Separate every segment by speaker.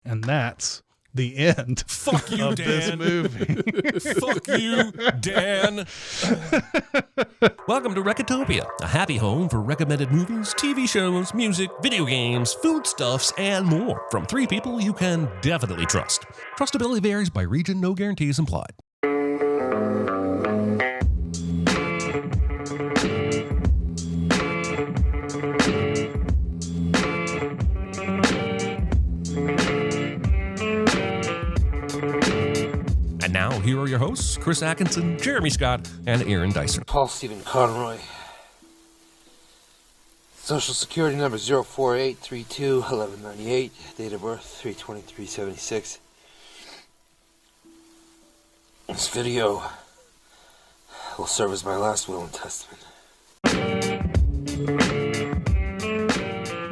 Speaker 1: And that's the end.
Speaker 2: Fuck you,
Speaker 1: of
Speaker 2: Dan.
Speaker 1: This movie.
Speaker 2: Fuck you, Dan. Welcome to Recotopia, a happy home for recommended movies, TV shows, music, video games, foodstuffs, and more from three people you can definitely trust. Trustability varies by region, no guarantees implied. And now, here are your hosts, Chris Atkinson, Jeremy Scott, and Aaron Dyson.
Speaker 3: Paul Stephen Conroy. Social Security number 048321198. Date of birth 3/23/76. This video will serve as my last will and testament.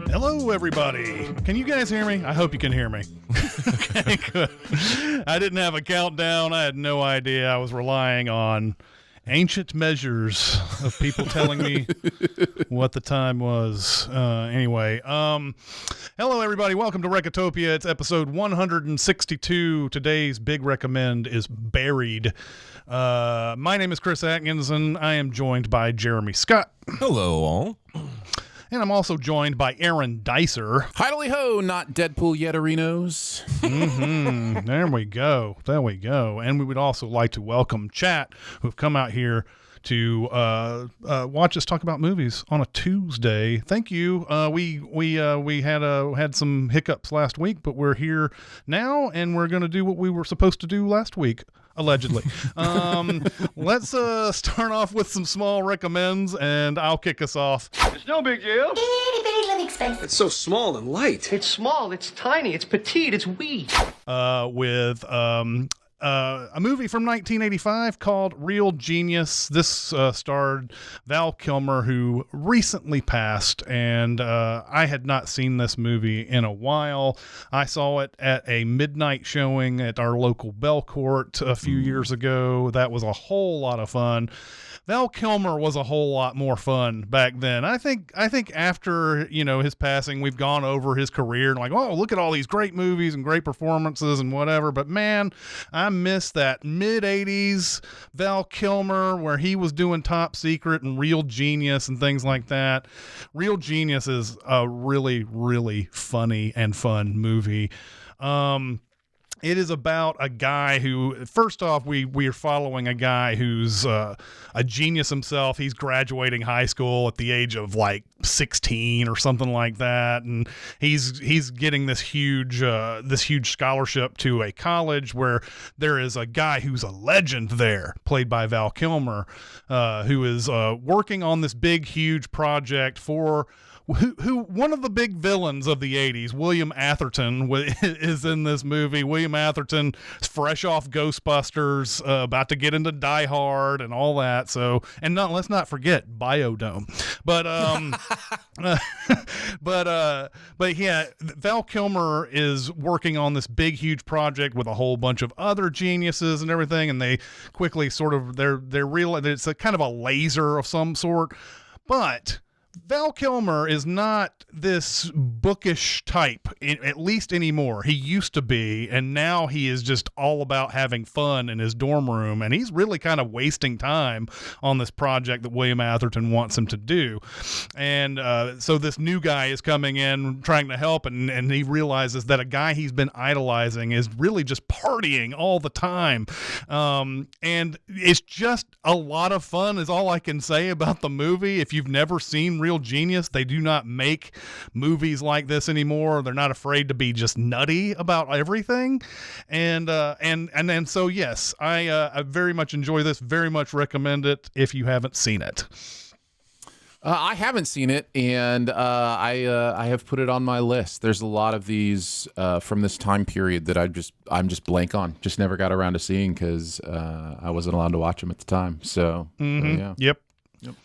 Speaker 1: Hello, everybody. Can you guys hear me? I hope you can hear me. Okay, good. I didn't have a countdown. I had no idea. I was relying on ancient measures of people telling me what the time was. Anyway, hello, everybody. Welcome to Recotopia. It's episode 162. Today's big recommend is Buried. My name is Chris Atkinson. I am joined by Jeremy Scott.
Speaker 2: Hello, all.
Speaker 1: And I'm also joined by Aaron Dicer.
Speaker 4: Hidely-ho, not Deadpool Yetterinos.
Speaker 1: Mm-hmm. There we go. There we go. And we would also like to welcome chat who have come out here to watch us talk about movies on a Tuesday. Thank you. We had some hiccups last week, but we're here now, and we're going to do what we were supposed to do last week. Allegedly. Let's start off with some small recommends, and I'll kick us off.
Speaker 5: It's no big deal.
Speaker 6: Itty bitty living space.
Speaker 5: It's so small and light. It's small, it's tiny, it's petite, it's wee.
Speaker 1: With a movie from 1985 called Real Genius. This starred Val Kilmer, who recently passed, and I had not seen this movie in a while. I saw it at a midnight showing at our local Belcourt a few years ago. That was a whole lot of fun. Val Kilmer was a whole lot more fun back then. I think after, his passing, we've gone over his career and like, oh, look at all these great movies and great performances and whatever. But man, I miss that mid-'80s Val Kilmer where he was doing Top Secret and Real Genius and things like that. Real Genius is a really, really funny and fun movie. It is about a guy who, first off, we are following a guy who's a genius himself. He's graduating high school at the age of like 16 or something like that, and he's getting this huge scholarship to a college where there is a guy who's a legend there, played by Val Kilmer, who is working on this big, huge project for. Who one of the big villains of the 80s, William Atherton, is in this movie. William Atherton is fresh off Ghostbusters, about to get into Die Hard and all that. So, and let's not forget Biodome. But yeah, Val Kilmer is working on this big, huge project with a whole bunch of other geniuses and everything, and they quickly sort of they're real. It's a kind of a laser of some sort, but Val Kilmer is not this bookish type, at least anymore. He used to be, and now he is just all about having fun in his dorm room, and he's really kind of wasting time on this project that William Atherton wants him to do. And so this new guy is coming in trying to help, and he realizes that a guy he's been idolizing is really just partying all the time. And it's just a lot of fun is all I can say about the movie. If you've never seen Real Genius, they do not make movies like this anymore. They're not afraid to be just nutty about everything, and so yes, I very much enjoy this. Very much recommend it if you haven't seen it.
Speaker 4: I haven't seen it, and I have put it on my list. There's a lot of these from this time period that I'm just blank on. Just never got around to seeing because I wasn't allowed to watch them at the time. So yeah.
Speaker 1: Yep.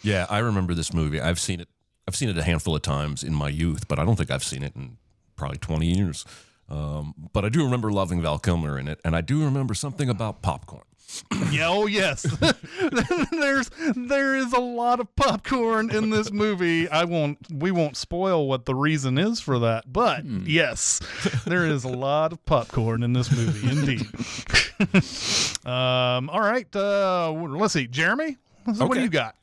Speaker 2: Yeah, I remember this movie. I've seen it a handful of times in my youth, but I don't think I've seen it in probably 20 years. But I do remember loving Val Kilmer in it, and I do remember something about popcorn.
Speaker 1: Yeah, oh yes. there is a lot of popcorn in this movie. We won't spoil what the reason is for that, but yes, there is a lot of popcorn in this movie indeed. All right, let's see, Jeremy, what do you got?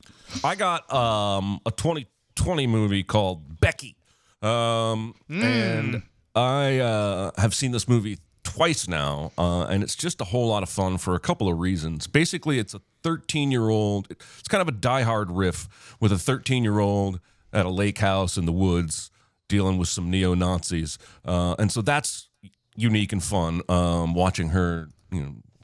Speaker 2: I got a 2020 movie called Becky. And I have seen this movie twice now, and it's just a whole lot of fun for a couple of reasons. Basically, it's a 13-year-old. It's kind of a Die-Hard riff with a 13-year-old at a lake house in the woods dealing with some neo-Nazis. And so that's unique and fun, watching her,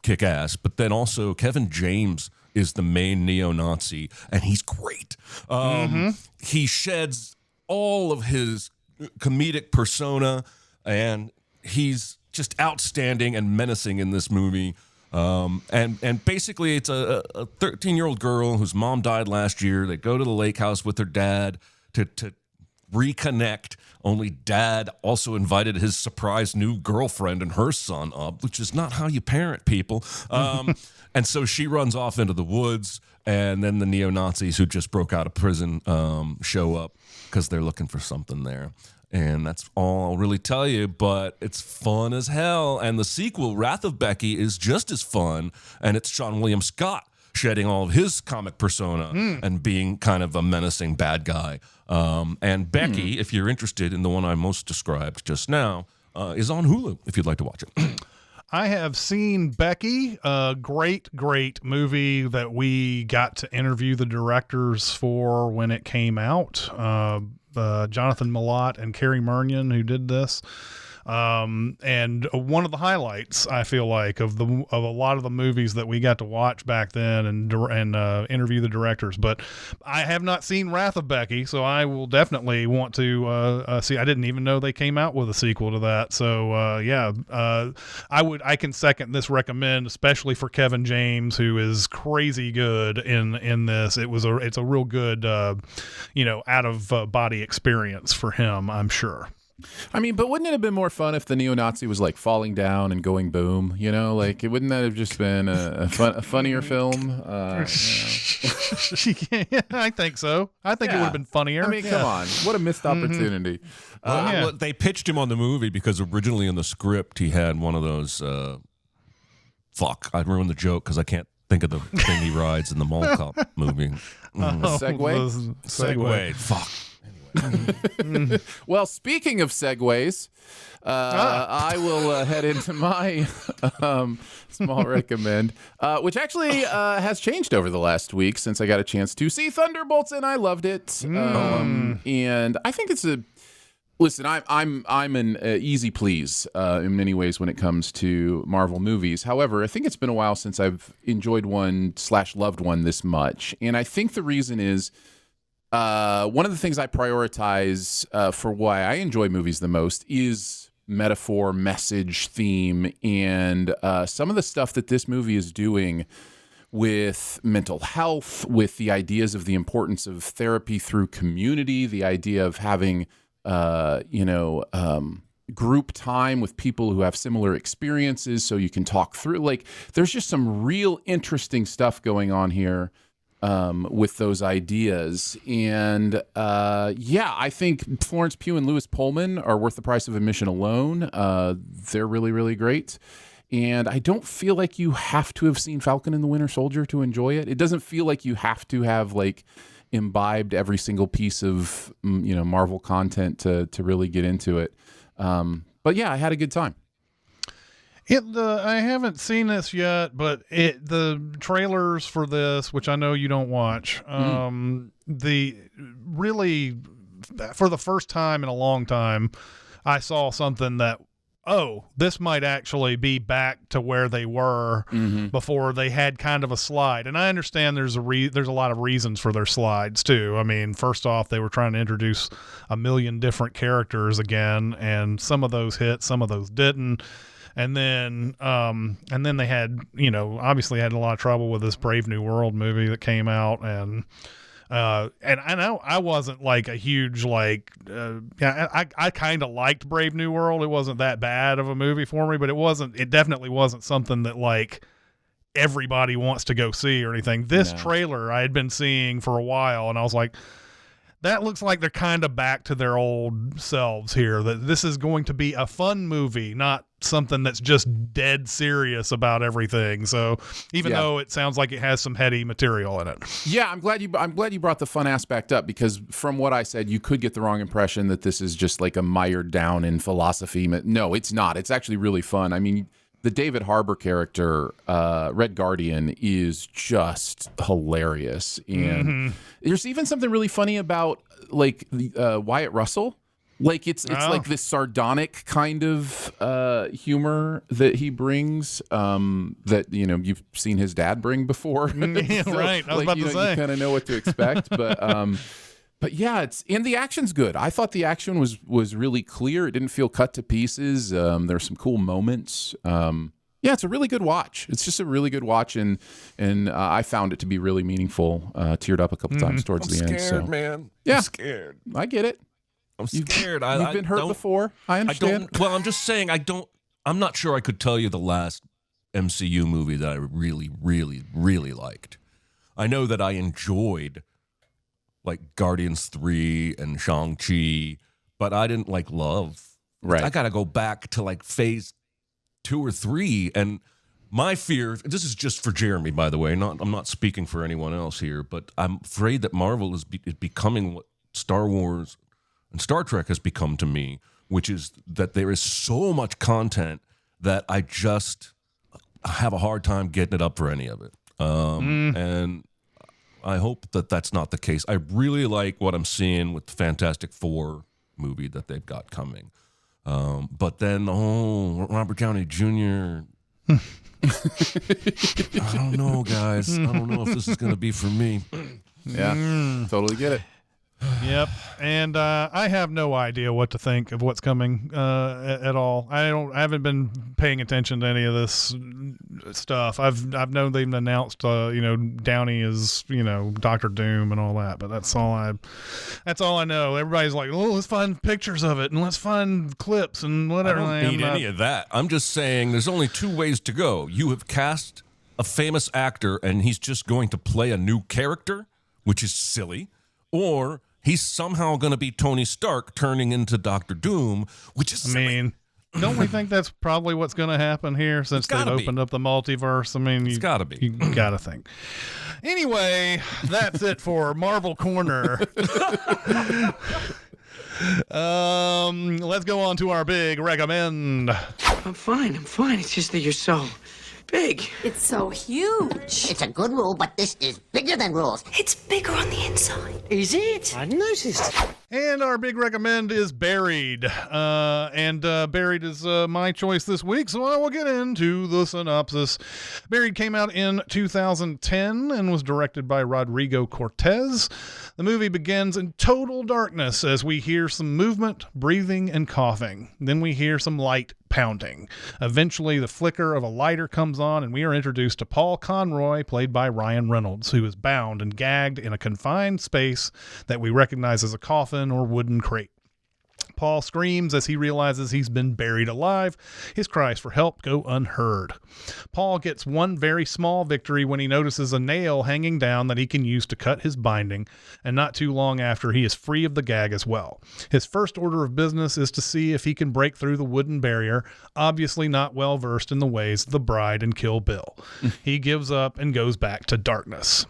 Speaker 2: kick ass. But then also Kevin James is the main neo-Nazi, and he's great. He sheds all of his comedic persona, and he's just outstanding and menacing in this movie. And basically, it's a 13-year-old girl whose mom died last year. They go to the lake house with her dad to reconnect. Only dad also invited his surprise new girlfriend and her son up, which is not how you parent people. And so she runs off into the woods, and then the neo-Nazis who just broke out of prison show up because they're looking for something there. And that's all I'll really tell you, but it's fun as hell. And the sequel, Wrath of Becky, is just as fun, and it's Sean William Scott shedding all of his comic persona and being kind of a menacing bad guy. And Becky, if you're interested in the one I most described just now, is on Hulu if you'd like to watch it.
Speaker 1: I have seen Becky, a great movie that we got to interview the directors for when it came out. Jonathan Millot and Carrie Murnion, who did this. And one of the highlights, I feel like, of a lot of the movies that we got to watch back then and interview the directors. But I have not seen Wrath of Becky, so I will definitely want to see. I didn't even know they came out with a sequel to that. So I can second this recommend, especially for Kevin James, who is crazy good in this. It's a real good out of body experience for him, I'm sure.
Speaker 4: I mean, but wouldn't it have been more fun if the neo-Nazi was like falling down and going boom? Like, wouldn't that have just been a funnier film?
Speaker 1: I think so. I think it would have been funnier.
Speaker 4: I mean, come on, what a missed opportunity.
Speaker 2: Well, they pitched him on the movie because originally in the script he had one of those. I ruined the joke because I can't think of the thing he rides in the Mall Cop movie.
Speaker 4: Segway.
Speaker 2: Fuck.
Speaker 4: Well, speaking of segues, I will head into my small recommend, which actually has changed over the last week since I got a chance to see Thunderbolts, and I loved it. And I think it's listen. I'm an easy please in many ways when it comes to Marvel movies. However, I think it's been a while since I've enjoyed one/loved one this much, and I think the reason is. One of the things I prioritize for why I enjoy movies the most is metaphor, message, theme, and some of the stuff that this movie is doing with mental health, with the ideas of the importance of therapy through community, the idea of having, group time with people who have similar experiences so you can talk through. Like, there's just some real interesting stuff going on here. With those ideas. And I think Florence Pugh and Louis Pullman are worth the price of admission alone. They're really, really great. And I don't feel like you have to have seen Falcon and the Winter Soldier to enjoy it. It doesn't feel like you have to have imbibed every single piece of Marvel content to really get into it. But yeah, I had a good time.
Speaker 1: I haven't seen this yet, but the trailers for this, which I know you don't watch, for the first time in a long time, I saw something that, this might actually be back to where they were before they had kind of a slide. And I understand there's a lot of reasons for their slides too. I mean, first off, they were trying to introduce a million different characters again, and some of those hit, some of those didn't. And then they had, obviously had a lot of trouble with this Brave New World movie that came out. And I know I wasn't like a huge, I kind of liked Brave New World. It wasn't that bad of a movie for me, but it definitely wasn't something that everybody wants to go see or anything. This trailer I had been seeing for a while, and I was like, that looks like they're kind of back to their old selves here, that this is going to be a fun movie, not something that's just dead serious about everything. So even though it sounds like it has some heady material in it.
Speaker 4: Yeah, I'm glad you brought the fun aspect up, because from what I said, you could get the wrong impression that this is just like a mired down in philosophy. No, it's not. It's actually really fun. I mean, the David Harbour character, Red Guardian, is just hilarious. And there's even something really funny about like Wyatt Russell. Like it's like this sardonic kind of humor that he brings that, you know, you've seen his dad bring before.
Speaker 1: Yeah,
Speaker 4: so,
Speaker 1: right. I was about to say.
Speaker 4: You kind of know what to expect, but yeah, and the action's good. I thought the action was really clear. It didn't feel cut to pieces. There were some cool moments. Yeah, it's a really good watch. It's just a really good watch, and I found it to be really meaningful. Teared up a couple times towards the end. So
Speaker 2: man.
Speaker 4: Yeah,
Speaker 2: I'm scared.
Speaker 4: I get it.
Speaker 2: I'm scared.
Speaker 4: You've been hurt before. I understand.
Speaker 2: I'm just saying I'm not sure I could tell you the last MCU movie that I really, really, really liked. I know that I enjoyed like Guardians 3 and Shang-Chi, but I didn't like love.
Speaker 4: Right.
Speaker 2: I got to go back to like phase 2 or 3. And my fear, this is just for Jeremy, by the way, I'm not speaking for anyone else here, but I'm afraid that Marvel is becoming what Star Wars and Star Trek has become to me, which is that there is so much content that I just have a hard time getting it up for any of it. And I hope that that's not the case. I really like what I'm seeing with the Fantastic Four movie that they've got coming. But then, Robert Downey Jr. I don't know, guys. I don't know if this is going to be for me.
Speaker 4: Yeah, totally get it.
Speaker 1: Yep, and I have no idea what to think of what's coming at all. I haven't been paying attention to any of this stuff. I've known they've announced Downey is Dr. Doom and all that, but that's all I know. Everybody's like, oh, let's find pictures of it and let's find clips and whatever.
Speaker 2: I don't need any of that. I'm just saying there's only two ways to go. You have cast a famous actor and he's just going to play a new character, which is silly, or he's somehow going to be Tony Stark turning into Dr. Doom, which is silly.
Speaker 1: I mean, don't we think that's probably what's going to happen here since they've opened up the multiverse? I mean,
Speaker 2: it's got to be.
Speaker 1: You got to think. Anyway, that's it for Marvel Corner. Let's go on to our big recommend.
Speaker 5: I'm fine. It's just that you're so big.
Speaker 6: It's so huge.
Speaker 7: It's a good rule, but this is bigger than rules.
Speaker 6: It's bigger on the inside.
Speaker 5: Is it? I noticed.
Speaker 1: And our big recommend is Buried. Buried is my choice this week, so I will get into the synopsis. Buried came out in 2010 and was directed by Rodrigo Cortez. The movie begins in total darkness as we hear some movement, breathing, and coughing. Then we hear some light pounding. Eventually, the flicker of a lighter comes on, and we are introduced to Paul Conroy, played by Ryan Reynolds, who is bound and gagged in a confined space that we recognize as a coffin or wooden crate. Paul screams as he realizes he's been buried alive. His cries for help go unheard. Paul gets one very small victory when he notices a nail hanging down that he can use to cut his binding, and not too long after he is free of the gag as well. His first order of business is to see if he can break through the wooden barrier, obviously not well versed in the ways of the bride and Kill Bill. He gives up and goes back to darkness.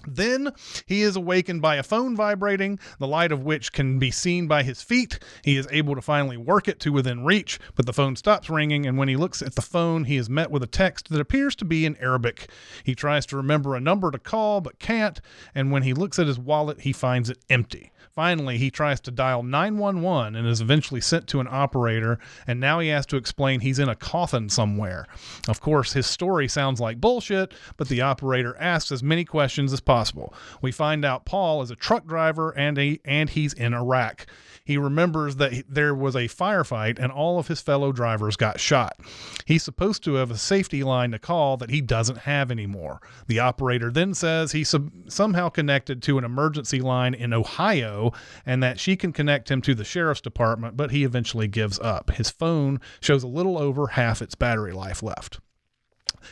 Speaker 1: Then he is awakened by a phone vibrating, the light of which can be seen by his feet. He is able to finally work it to within reach, but the phone stops ringing, and when he looks at the phone, he is met with a text that appears to be in Arabic. He tries to remember a number to call, but can't, and when he looks at his wallet, he finds it empty. Finally, he tries to dial 911 and is eventually sent to an operator, and now he has to explain he's in a coffin somewhere. Of course, his story sounds like bullshit, but the operator asks as many questions as possible. We find out Paul is a truck driver and he's in Iraq. He remembers that there was a firefight and all of his fellow drivers got shot. He's supposed to have a safety line to call that he doesn't have anymore. The operator then says he's somehow connected to an emergency line in Ohio and that she can connect him to the sheriff's department, but he eventually gives up. His phone shows a little over half its battery life left.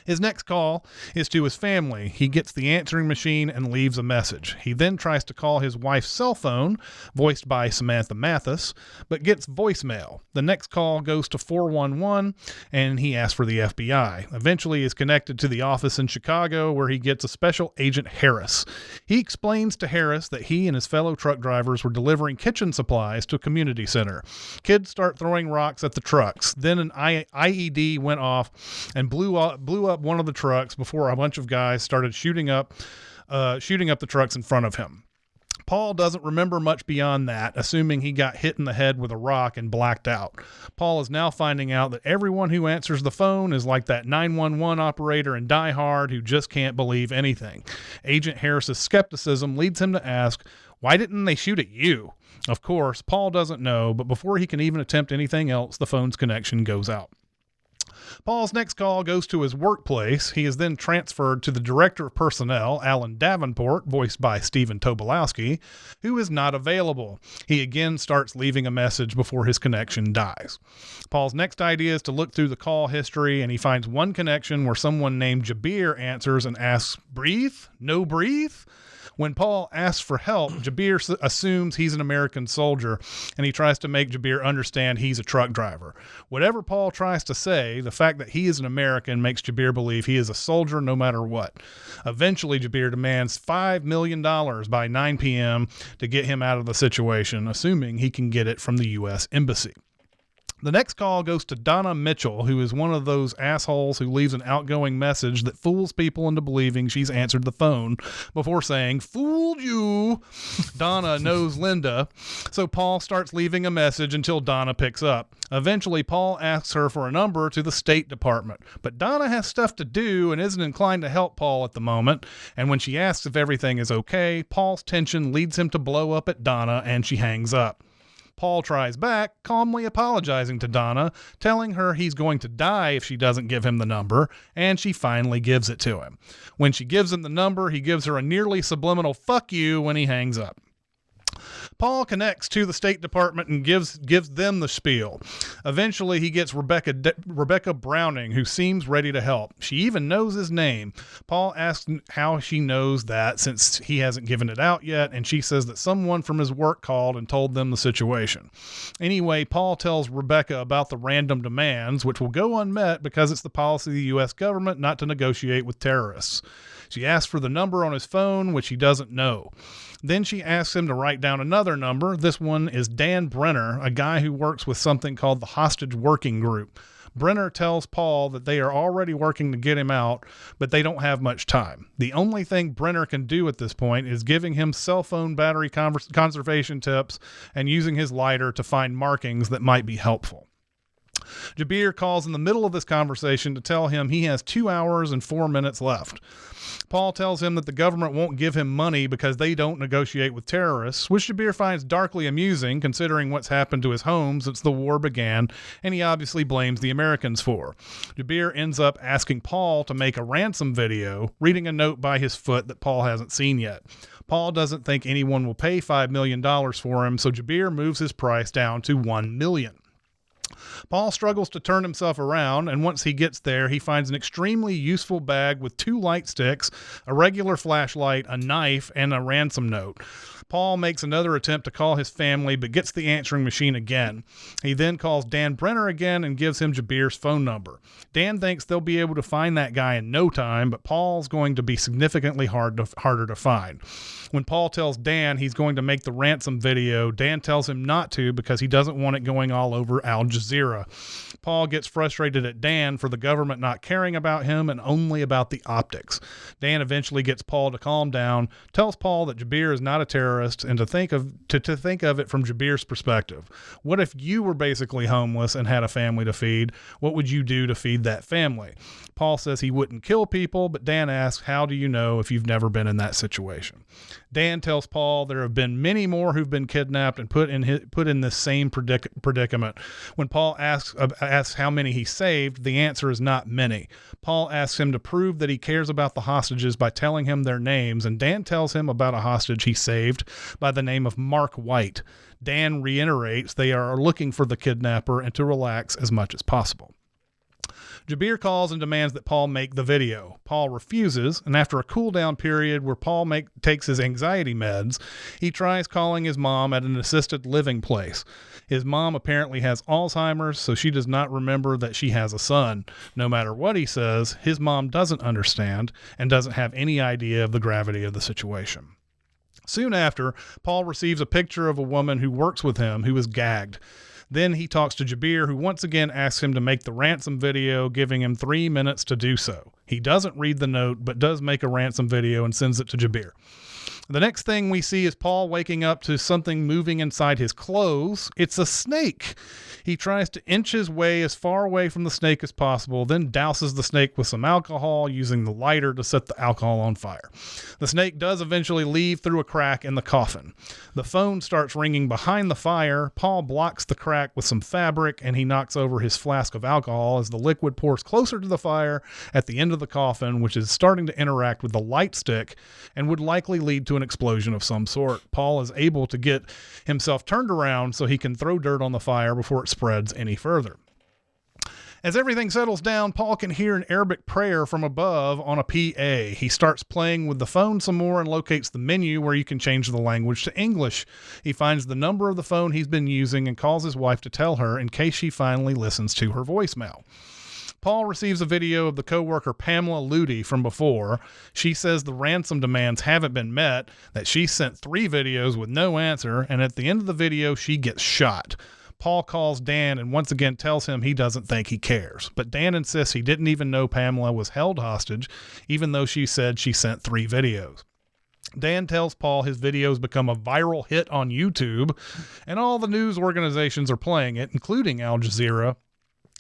Speaker 1: His next call is to his family. He gets the answering machine and leaves a message. He then tries to call his wife's cell phone, voiced by Samantha Mathis, but gets voicemail. The next call goes to 411, and he asks for the FBI. Eventually, he is connected to the office in Chicago, where he gets a Special Agent Harris. He explains to Harris that he and his fellow truck drivers were delivering kitchen supplies to a community center. Kids start throwing rocks at the trucks. Then an IED went off and blew up one of the trucks before a bunch of guys started shooting up the trucks in front of him. Paul doesn't remember much beyond that, assuming he got hit in the head with a rock and blacked out. Paul is now finding out that everyone who answers the phone is like that 911 operator in Die Hard who just can't believe anything. Agent Harris's skepticism leads him to ask, why didn't they shoot at you? Of course, Paul doesn't know, but before he can even attempt anything else, the phone's connection goes out. Paul's next call goes to his workplace. He is then transferred to the Director of Personnel, Alan Davenport, voiced by Stephen Tobolowsky, who is not available. He again starts leaving a message before his connection dies. Paul's next idea is to look through the call history, and he finds one connection where someone named Jabir answers and asks, "Breathe? No breathe?" When Paul asks for help, Jabir assumes he's an American soldier, and he tries to make Jabir understand he's a truck driver. Whatever Paul tries to say, the fact that he is an American makes Jabir believe he is a soldier no matter what. Eventually, Jabir demands $5 million by 9 p.m. to get him out of the situation, assuming he can get it from the U.S. Embassy. The next call goes to Donna Mitchell, who is one of those assholes who leaves an outgoing message that fools people into believing she's answered the phone before saying, "Fooled you." Donna knows Linda, so Paul starts leaving a message until Donna picks up. Eventually, Paul asks her for a number to the State Department, but Donna has stuff to do and isn't inclined to help Paul at the moment, and when she asks if everything is okay, Paul's tension leads him to blow up at Donna, and she hangs up. Paul tries back, calmly apologizing to Donna, telling her he's going to die if she doesn't give him the number, and she finally gives it to him. When she gives him the number, he gives her a nearly subliminal "fuck you" when he hangs up. Paul connects to the State Department and gives them the spiel. Eventually, he gets Rebecca Browning, who seems ready to help. She even knows his name. Paul asks how she knows that since he hasn't given it out yet, and she says that someone from his work called and told them the situation. Anyway, Paul tells Rebecca about the random demands, which will go unmet because it's the policy of the U.S. government not to negotiate with terrorists. She asks for the number on his phone, which he doesn't know. Then she asks him to write down another number. This one is Dan Brenner, a guy who works with something called the Hostage Working Group. Brenner tells Paul that they are already working to get him out, but they don't have much time. The only thing Brenner can do at this point is giving him cell phone battery conservation tips and using his lighter to find markings that might be helpful. Jabir calls in the middle of this conversation to tell him he has 2 hours and 4 minutes left. Paul tells him that the government won't give him money because they don't negotiate with terrorists, which Jabir finds darkly amusing considering what's happened to his home since the war began, and he obviously blames the Americans for. Jabir ends up asking Paul to make a ransom video, reading a note by his foot that Paul hasn't seen yet. Paul doesn't think anyone will pay $5 million for him, so Jabir moves his price down to $1 million. Paul struggles to turn himself around, and once he gets there, he finds an extremely useful bag with 2 light sticks, a regular flashlight, a knife, and a ransom note. Paul makes another attempt to call his family, but gets the answering machine again. He then calls Dan Brenner again and gives him Jabir's phone number. Dan thinks they'll be able to find that guy in no time, but Paul's going to be significantly harder to find. When Paul tells Dan he's going to make the ransom video, Dan tells him not to because he doesn't want it going all over Al Jazeera. Paul gets frustrated at Dan for the government not caring about him and only about the optics. Dan eventually gets Paul to calm down, tells Paul that Jabir is not a terrorist, and to think of it from Jabir's perspective. What if you were basically homeless and had a family to feed? What would you do to feed that family? Paul says he wouldn't kill people, but Dan asks, how do you know if you've never been in that situation? Dan tells Paul there have been many more who've been kidnapped and put in this same predicament. When Paul asks how many he saved, the answer is not many. Paul asks him to prove that he cares about the hostages by telling him their names, and Dan tells him about a hostage he saved by the name of Mark White. Dan reiterates they are looking for the kidnapper and to relax as much as possible. Jabir calls and demands that Paul make the video. Paul refuses, and after a cool down period where Paul takes his anxiety meds, he tries calling his mom at an assisted living place. His mom apparently has Alzheimer's, so she does not remember that she has a son. No matter what he says, his mom doesn't understand and doesn't have any idea of the gravity of the situation. Soon after, Paul receives a picture of a woman who works with him who is gagged. Then he talks to Jabir, who once again asks him to make the ransom video, giving him 3 minutes to do so. He doesn't read the note, but does make a ransom video and sends it to Jabir. The next thing we see is Paul waking up to something moving inside his clothes. It's a snake. He tries to inch his way as far away from the snake as possible, then douses the snake with some alcohol, using the lighter to set the alcohol on fire. The snake does eventually leave through a crack in the coffin. The phone starts ringing behind the fire. Paul blocks the crack with some fabric, and he knocks over his flask of alcohol as the liquid pours closer to the fire at the end of the coffin, which is starting to interact with the light stick and would likely lead to an explosion of some sort. Paul is able to get himself turned around so he can throw dirt on the fire before it spreads any further. As everything settles down, Paul can hear an Arabic prayer from above on a PA. He starts playing with the phone some more and locates the menu where you can change the language to English. He finds the number of the phone he's been using and calls his wife to tell her in case she finally listens to her voicemail. Paul receives a video of the coworker Pamela Ludi from before. She says the ransom demands haven't been met, that she sent 3 videos with no answer, and at the end of the video, she gets shot. Paul calls Dan and once again tells him he doesn't think he cares. But Dan insists he didn't even know Pamela was held hostage, even though she said she sent 3 videos. Dan tells Paul his videos become a viral hit on YouTube, and all the news organizations are playing it, including Al Jazeera,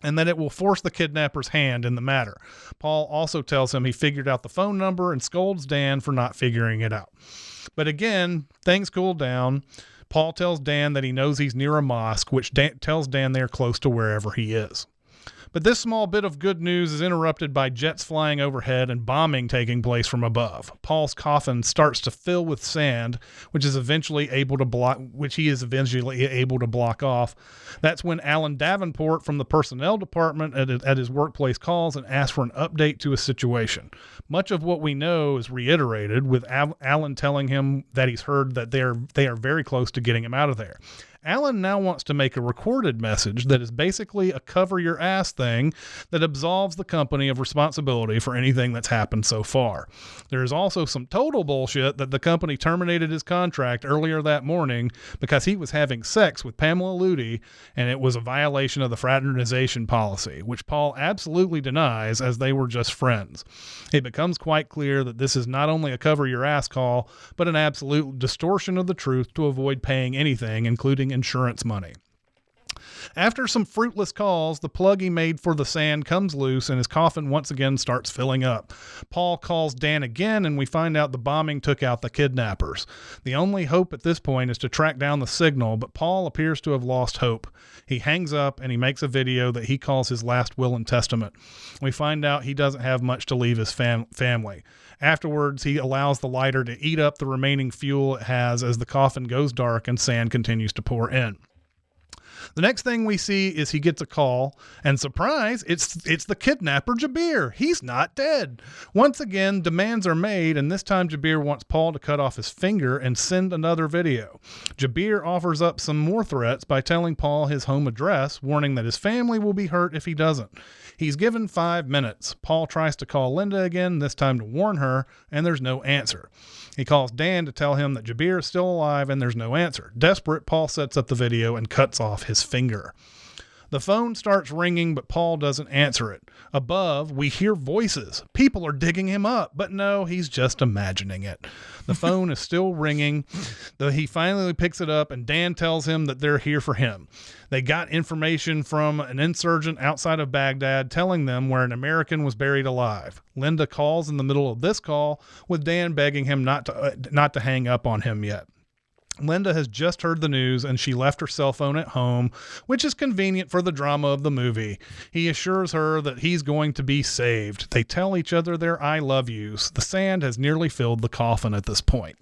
Speaker 1: and that it will force the kidnapper's hand in the matter. Paul also tells him he figured out the phone number and scolds Dan for not figuring it out. But again, things cool down. Paul tells Dan that he knows he's near a mosque, which tells Dan they're close to wherever he is. But this small bit of good news is interrupted by jets flying overhead and bombing taking place from above. Paul's coffin starts to fill with sand, which he is eventually able to block off. That's when Alan Davenport from the personnel department at his workplace calls and asks for an update to his situation. Much of what we know is reiterated, with Alan telling him that he's heard that they are very close to getting him out of there. Alan now wants to make a recorded message that is basically a cover your ass thing that absolves the company of responsibility for anything that's happened so far. There is also some total bullshit that the company terminated his contract earlier that morning because he was having sex with Pamela Ludi, and it was a violation of the fraternization policy, which Paul absolutely denies, as they were just friends. It becomes quite clear that this is not only a cover your ass call, but an absolute distortion of the truth to avoid paying anything, including insurance money. After some fruitless calls, the plug he made for the sand comes loose and his coffin once again starts filling up. Paul calls Dan again and we find out the bombing took out the kidnappers. The only hope at this point is to track down the signal, but Paul appears to have lost hope. He hangs up and he makes a video that he calls his last will and testament. We find out he doesn't have much to leave his family. Afterwards, he allows the lighter to eat up the remaining fuel it has as the coffin goes dark and sand continues to pour in. The next thing we see is he gets a call, and surprise, it's the kidnapper Jabir. He's not dead. Once again, demands are made, and this time Jabir wants Paul to cut off his finger and send another video. Jabir offers up some more threats by telling Paul his home address, warning that his family will be hurt if he doesn't. He's given 5 minutes. Paul tries to call Linda again, this time to warn her, and there's no answer. He calls Dan to tell him that Jabir is still alive and there's no answer. Desperate, Paul sets up the video and cuts off his finger. The phone starts ringing, but Paul doesn't answer it. Above, we hear voices. People are digging him up, but no, he's just imagining it. The phone is still ringing, though he finally picks it up, and Dan tells him that they're here for him. They got information from an insurgent outside of Baghdad telling them where an American was buried alive. Linda calls in the middle of this call, with Dan begging him not to hang up on him yet. Linda has just heard the news and she left her cell phone at home, which is convenient for the drama of the movie. He assures her that he's going to be saved. They tell each other their I love yous. The sand has nearly filled the coffin at this point.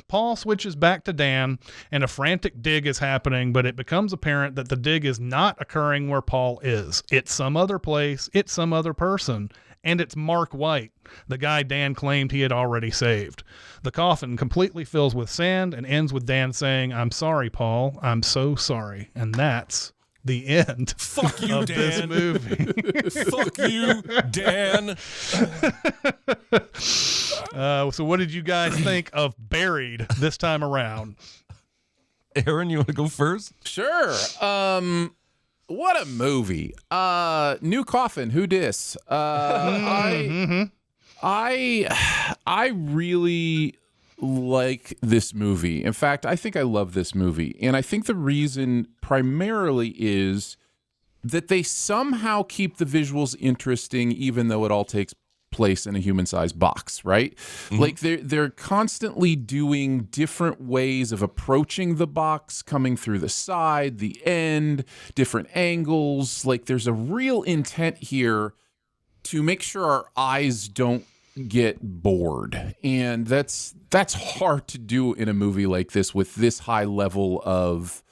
Speaker 1: Paul switches back to Dan, and a frantic dig is happening, but it becomes apparent that the dig is not occurring where Paul is. It's some other place, it's some other person, and it's Mark White, the guy Dan claimed he had already saved. The coffin completely fills with sand and ends with Dan saying, "I'm sorry, Paul, I'm so sorry." And that's the end
Speaker 2: Fuck you,
Speaker 1: of this
Speaker 2: Dan.
Speaker 1: movie.
Speaker 2: Fuck you, Dan.
Speaker 1: So what did you guys think of Buried this time around?
Speaker 2: Aaron, you want to go first?
Speaker 4: Sure. What a movie. New coffin. Who dis? I really like this movie. In fact, I think I love this movie. And I think the reason primarily is that they somehow keep the visuals interesting, even though it all takes place in a human-sized box, right? Like they're constantly doing different ways of approaching the box, coming through the side, the end, different angles. Like there's a real intent here to make sure our eyes don't get bored, and that's hard to do in a movie like this with this high level of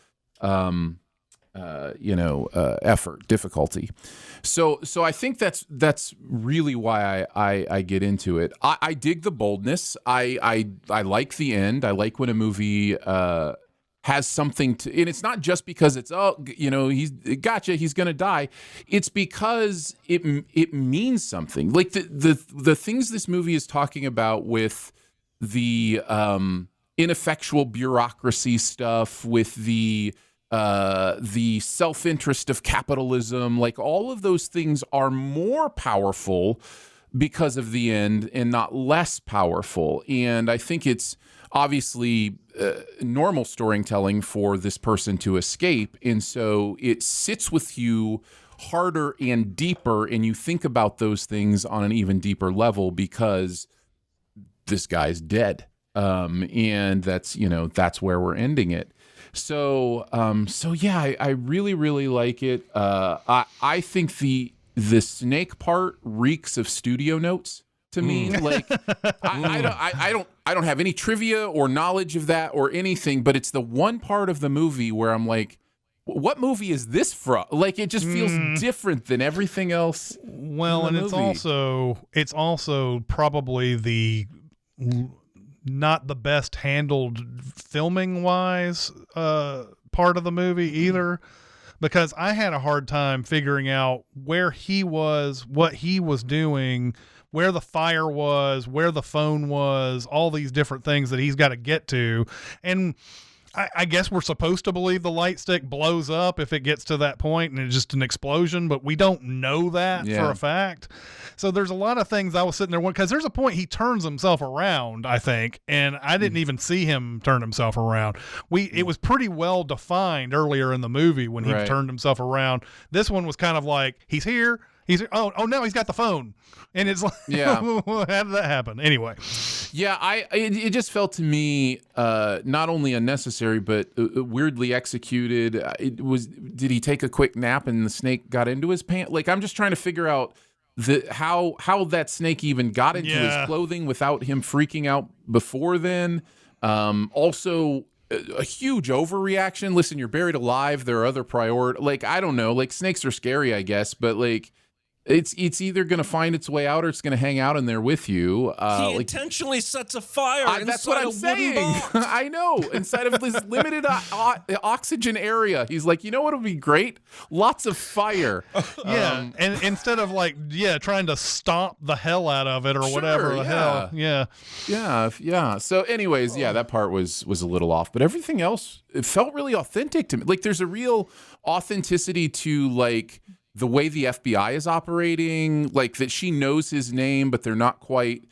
Speaker 4: effort, difficulty. So I think that's really why I get into it. I dig the boldness. I like the end. I like when a movie has something to, and it's not just because it's he's gonna die. It's because it means something. Like the things this movie is talking about with the ineffectual bureaucracy stuff, with the self-interest of capitalism, like all of those things are more powerful because of the end and not less powerful. And I think it's obviously normal storytelling for this person to escape. And so it sits with you harder and deeper, and you think about those things on an even deeper level because this guy's dead. And that's where we're ending it. So yeah, I really, really like it. I think the snake part reeks of studio notes to me. Like I don't have any trivia or knowledge of that or anything, but it's the one part of the movie where I'm like, what movie is this from? Like it just feels different than everything else.
Speaker 1: Well, and
Speaker 4: movie.
Speaker 1: it's also probably the not the best handled filming wise part of the movie either, because I had a hard time figuring out where he was, what he was doing, where the fire was, where the phone was, all these different things that he's got to get to. And I guess we're supposed to believe the light stick blows up if it gets to that point and it's just an explosion, but we don't know that for a fact. So there's a lot of things I was sitting there because there's a point he turns himself around, I think, and I didn't even see him turn himself around. It was pretty well defined earlier in the movie when he turned himself around. This one was kind of like, he's here. Oh no, he's got the phone. And it's like, how did that happen? Anyway.
Speaker 4: Yeah, it just felt to me not only unnecessary but weirdly executed. Did he take a quick nap and the snake got into his pants? Like I'm just trying to figure out how that snake even got into his clothing without him freaking out before then. Also, a huge overreaction. Listen, you're buried alive. There are other priorities. Like I don't know. Like snakes are scary, I guess, but like. It's either going to find its way out or it's going to hang out in there with you.
Speaker 2: He intentionally sets a fire inside
Speaker 4: that's what I'm
Speaker 2: a wooden
Speaker 4: saying.
Speaker 2: box.
Speaker 4: I know. Inside of this limited oxygen area. He's like, you know what would be great? Lots of fire.
Speaker 1: Yeah. And instead of trying to stomp the hell out of it or whatever the hell. Yeah.
Speaker 4: Yeah. So anyways, that part was a little off. But everything else, it felt really authentic to me. Like there's a real authenticity to like the way the FBI is operating, like that she knows his name, but they're not quite,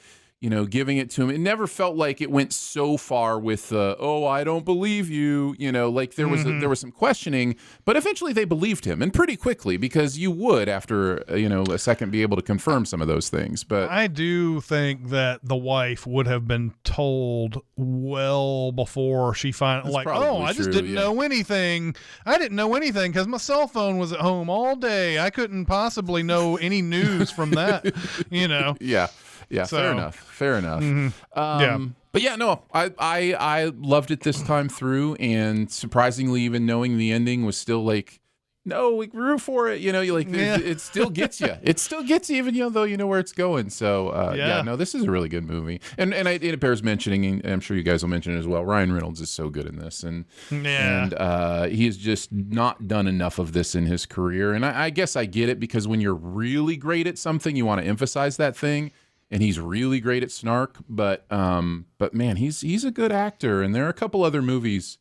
Speaker 4: giving it to him. It never felt like it went so far with, I don't believe you, like there was some questioning, but eventually they believed him, and pretty quickly, because you would, after, a second, be able to confirm some of those things. But
Speaker 1: I do think that the wife would have been told well before she finally, I just didn't know anything. I didn't know anything because my cell phone was at home all day. I couldn't possibly know any news from that,
Speaker 4: Yeah. Yeah,
Speaker 1: So,
Speaker 4: fair enough.
Speaker 1: Yeah.
Speaker 4: But yeah, no, I loved it this time through, and surprisingly, even knowing the ending was still like, no, we grew for it. You know, you like it still gets you. It still gets you, even though you know where it's going. So yeah, no, this is a really good movie, and it bears mentioning, and I'm sure you guys will mention it as well. Ryan Reynolds is so good in this, and he has just not done enough of this in his career. And I guess I get it, because when you're really great at something, you want to emphasize that thing. And he's really great at snark, but man, he's a good actor. And there are a couple other movies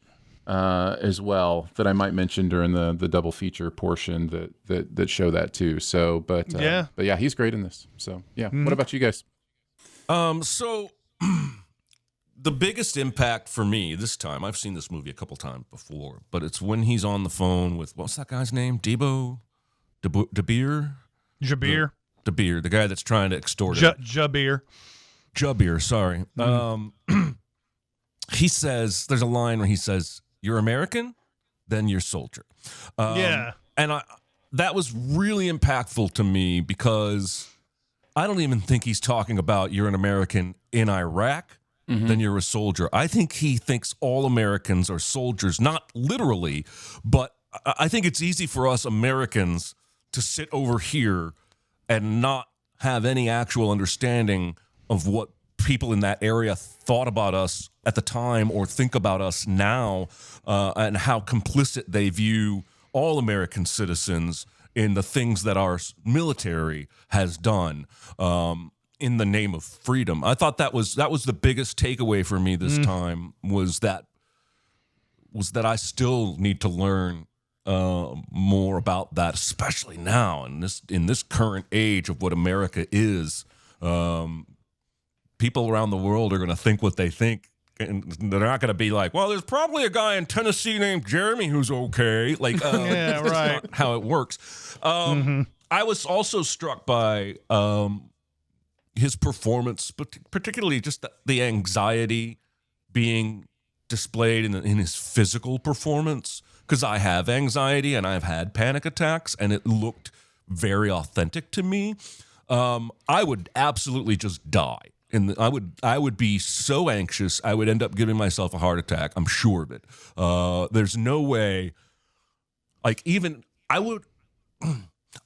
Speaker 4: as well that I might mention during the double feature portion that show that too. So, but yeah, he's great in this. So yeah, What about you guys?
Speaker 2: So the biggest impact for me this time, I've seen this movie a couple times before, but it's when he's on the phone with, what's that guy's name? Jabir. Jabir, the guy that's trying to extort him. Jabir, sorry. He says, there's a line where he says, "You're American, then you're soldier." And that was really impactful to me, because I don't even think he's talking about you're an American in Iraq, then you're a soldier. I think he thinks all Americans are soldiers, not literally, but I think it's easy for us Americans to sit over here and not have any actual understanding of what people in that area thought about us at the time or think about us now, and how complicit they view all American citizens in the things that our military has done in the name of freedom. I thought that was the biggest takeaway for me this time, was that I still need to learn more about that, especially now in this current age of what America is. People around the world are going to think what they think, and they're not going to be like, well, there's probably a guy in Tennessee named Jeremy who's okay. Like,
Speaker 1: yeah,
Speaker 2: that's
Speaker 1: right.
Speaker 2: not how it works. I was also struck by his performance, but particularly just the anxiety being displayed in his physical performance. Because I have anxiety and I've had panic attacks, and it looked very authentic to me. I would absolutely just die. I would be so anxious, I would end up giving myself a heart attack. I'm sure of it. There's no way. Like, even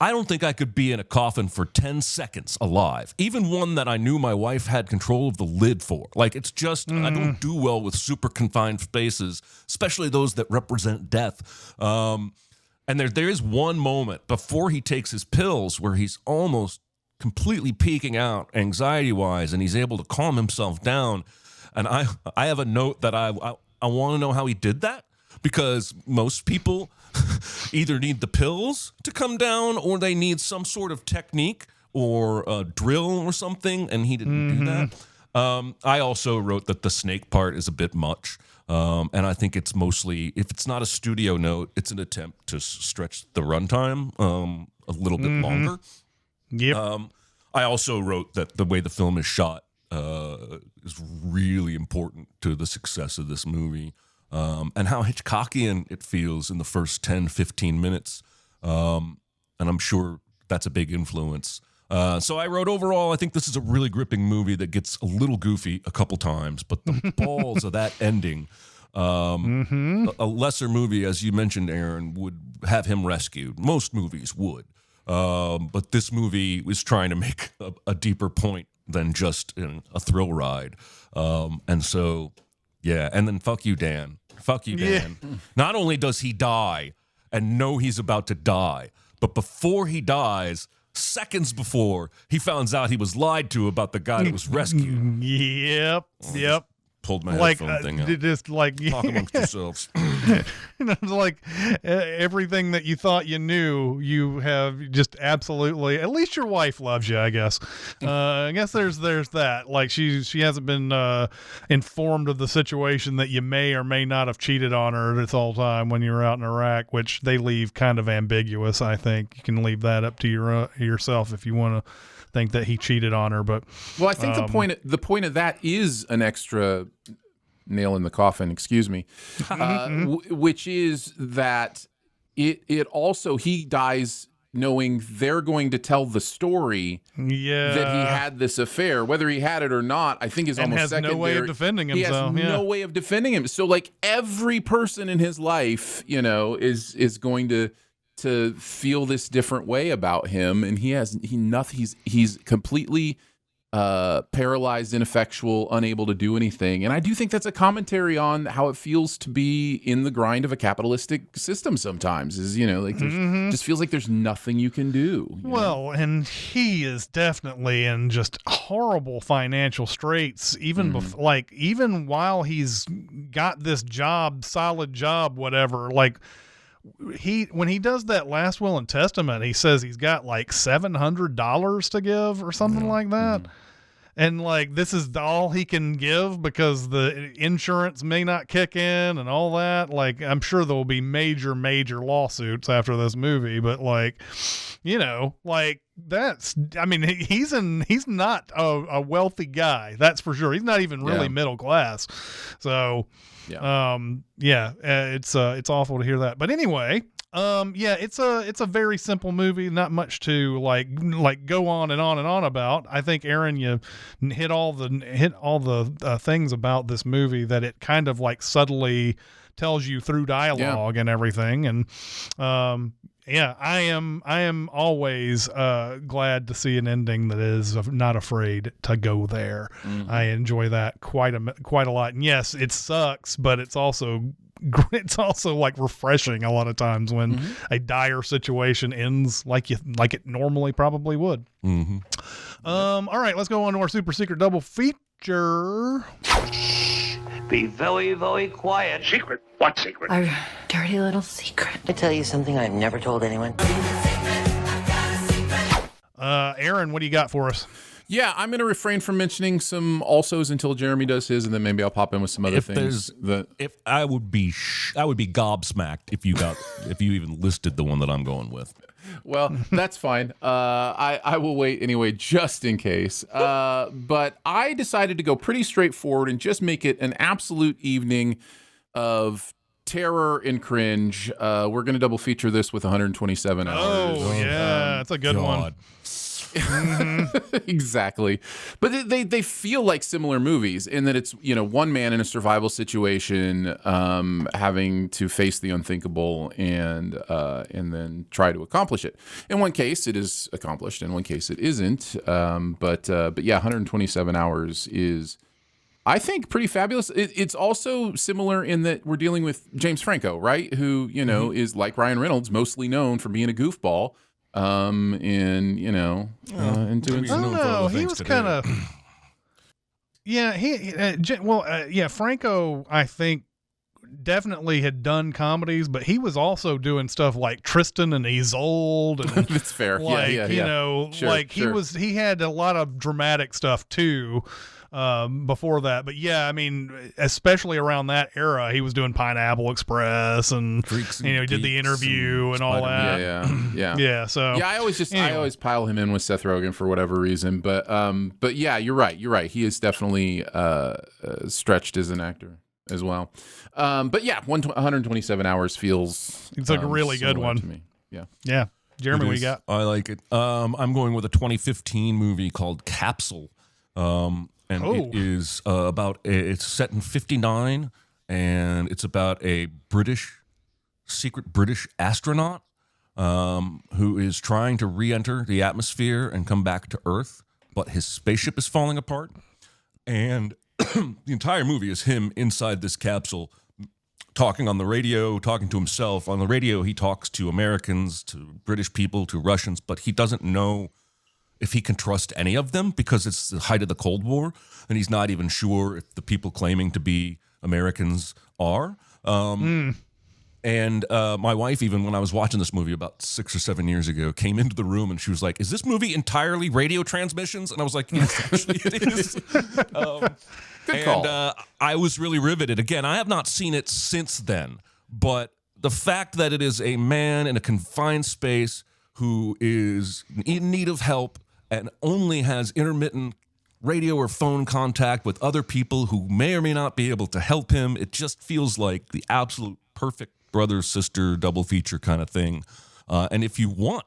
Speaker 2: I don't think I could be in a coffin for 10 seconds alive. Even one that I knew my wife had control of the lid for. Like, it's just, I don't do well with super confined spaces, especially those that represent death. And there is one moment before he takes his pills where he's almost completely peaking out anxiety-wise, and he's able to calm himself down. And I have a note that I want to know how he did that, because most people either need the pills to come down, or they need some sort of technique or a drill or something, and he didn't do that. I also wrote that the snake part is a bit much, and I think it's mostly, if it's not a studio note, it's an attempt to stretch the runtime a little bit longer.
Speaker 1: Yep.
Speaker 2: I also wrote that the way the film is shot is really important to the success of this movie. And how Hitchcockian it feels in the first 10, 15 minutes. And I'm sure that's a big influence. So I wrote, overall, I think this is a really gripping movie that gets a little goofy a couple times, but the balls of that ending, a lesser movie, as you mentioned, Aaron, would have him rescued. Most movies would. But this movie was trying to make a deeper point than just a thrill ride. And so, yeah, and then fuck you, Dan. Fuck you, Dan. Yeah. Not only does he die and know he's about to die, but before he dies, seconds before, he finds out he was lied to about the guy that was rescued.
Speaker 1: Yep.
Speaker 2: Pulled my headphone thing out.
Speaker 1: Just like
Speaker 2: talk amongst yourselves.
Speaker 1: Like everything that you thought you knew, you have just absolutely. At least your wife loves you, I guess. I guess there's that. Like she hasn't been informed of the situation that you may or may not have cheated on her this whole time when you were out in Iraq, which they leave kind of ambiguous. I think you can leave that up to yourself if you want to think that he cheated on her. But
Speaker 4: well, I think the point of that is an extra nail in the coffin, excuse me, which is that it also, he dies knowing they're going to tell the story that he had this affair, whether he had it or not. I think is
Speaker 1: and
Speaker 4: almost
Speaker 1: has
Speaker 4: secondary.
Speaker 1: no way of defending himself.
Speaker 4: He has no way of defending him. So like every person in his life, is going to feel this different way about him, and he's completely paralyzed, ineffectual, unable to do anything. And I do think that's a commentary on how it feels to be in the grind of a capitalistic system sometimes, is, like there's just feels like there's nothing you can do.
Speaker 1: Well, and he is definitely in just horrible financial straits, even even while he's got this job, solid job, whatever, like when he does that last will and testament, he says he's got like $700 to give or something like that. And like, this is all he can give because the insurance may not kick in and all that. Like, I'm sure there will be major lawsuits after this movie, but like, that's, I mean, he's not a wealthy guy. That's for sure. He's not even really middle class. So, it's awful to hear that. But anyway, it's a very simple movie, not much to like go on and on and on about. I think, Aaron, you hit all the things about this movie that it kind of like subtly tells you through dialogue and everything. And I am always glad to see an ending that is not afraid to go there. I enjoy that quite a lot. And yes, it sucks, but it's also like refreshing a lot of times when a dire situation ends like it normally probably would. All right, let's go on to our super secret double feature.
Speaker 5: Be very, very quiet.
Speaker 6: Secret? What secret? Our dirty little secret.
Speaker 7: I tell you something I've never told anyone.
Speaker 1: Aaron, what do you got for us?
Speaker 4: Yeah, I'm going to refrain from mentioning some alsos until Jeremy does his, and then maybe I'll pop in with some other things.
Speaker 2: If I would be gobsmacked if you even listed the one that I'm going with.
Speaker 4: Well, that's fine. I will wait anyway, just in case. But I decided to go pretty straightforward and just make it an absolute evening of terror and cringe. We're going to double feature this with 127 hours.
Speaker 1: Oh, yeah, that's a good one.
Speaker 4: Exactly. But they feel like similar movies in that it's, one man in a survival situation having to face the unthinkable and then try to accomplish it. In one case it is accomplished, in one case it isn't. But 127 hours is, I think, pretty fabulous. It's also similar in that we're dealing with James Franco, right? Who, is like Ryan Reynolds, mostly known for being a goofball. And doing
Speaker 1: I don't know. He was kind of, Franco, I think, definitely had done comedies, but he was also doing stuff like Tristan and Isolde. And
Speaker 4: that's fair.
Speaker 1: He had a lot of dramatic stuff too. Before that, but I mean, especially around that era, he was doing Pineapple Express and he did The Interview and all that. So
Speaker 4: I always pile him in with Seth Rogen for whatever reason, but you're right. He is definitely stretched as an actor as well. 127 hours feels
Speaker 1: it's like a really good one
Speaker 4: to me.
Speaker 1: Yeah. Jeremy, what do you got?
Speaker 2: I like it. I'm going with a 2015 movie called Capsule. And it is it's set in 1959, and it's about a secret British astronaut who is trying to re-enter the atmosphere and come back to Earth, but his spaceship is falling apart. And the entire movie is him inside this capsule, talking on the radio, talking to himself. On the radio, he talks to Americans, to British people, to Russians, but he doesn't know if he can trust any of them because it's the height of the Cold War, and he's not even sure if the people claiming to be Americans are. And my wife, even when I was watching this movie about 6 or 7 years ago, came into the room and she was like, "Is this movie entirely radio transmissions?" And I was like, "Yes, actually it is."
Speaker 4: Good call.
Speaker 2: I was really riveted. Again, I have not seen it since then, but the fact that it is a man in a confined space who is in need of help and only has intermittent radio or phone contact with other people who may or may not be able to help him. It just feels like the absolute perfect brother-sister double feature kind of thing. And if you want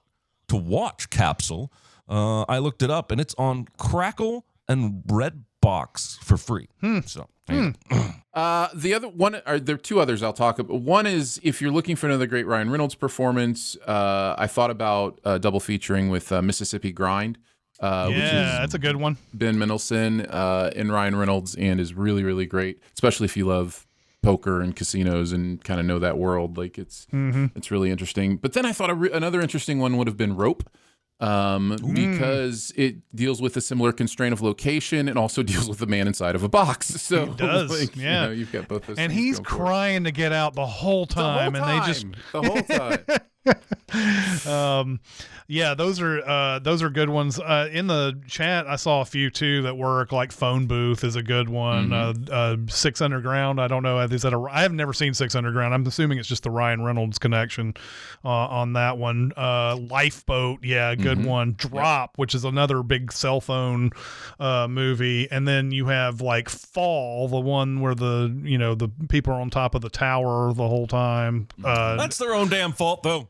Speaker 2: to watch Capsule, I looked it up, and it's on Crackle and Redbox for free. So.
Speaker 4: The other one, there are two others I'll talk about. One is if you're looking for another great Ryan Reynolds performance, I thought about double featuring with Mississippi Grind. Which is
Speaker 1: that's a good one.
Speaker 4: Ben Mendelsohn and Ryan Reynolds, and is really, really great, especially if you love poker and casinos and kind of know that world. Like it's really interesting. But then I thought another interesting one would have been Rope. Because it deals with a similar constraint of location and also deals with the man inside of a box. So
Speaker 1: it does, yeah.
Speaker 4: You've got both those.
Speaker 1: And
Speaker 4: things
Speaker 1: he's
Speaker 4: going for it.
Speaker 1: crying to get out the whole time,
Speaker 4: the whole time.
Speaker 1: Those are good ones. In the chat, I saw a few too that work. Like Phone Booth is a good one. 6 Underground. I don't know. I have never seen 6 Underground. I'm assuming it's just the Ryan Reynolds connection on that one. Lifeboat, good one. Drop, which is another big cell phone movie. And then you have like Fall, the one where the people are on top of the tower the whole time.
Speaker 2: That's their own damn fault, though.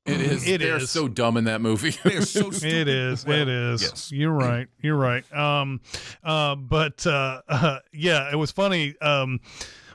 Speaker 4: It is. They're so dumb in that movie.
Speaker 2: They're so stupid.
Speaker 1: It is. It is.
Speaker 2: Yes.
Speaker 1: You're right. It was funny.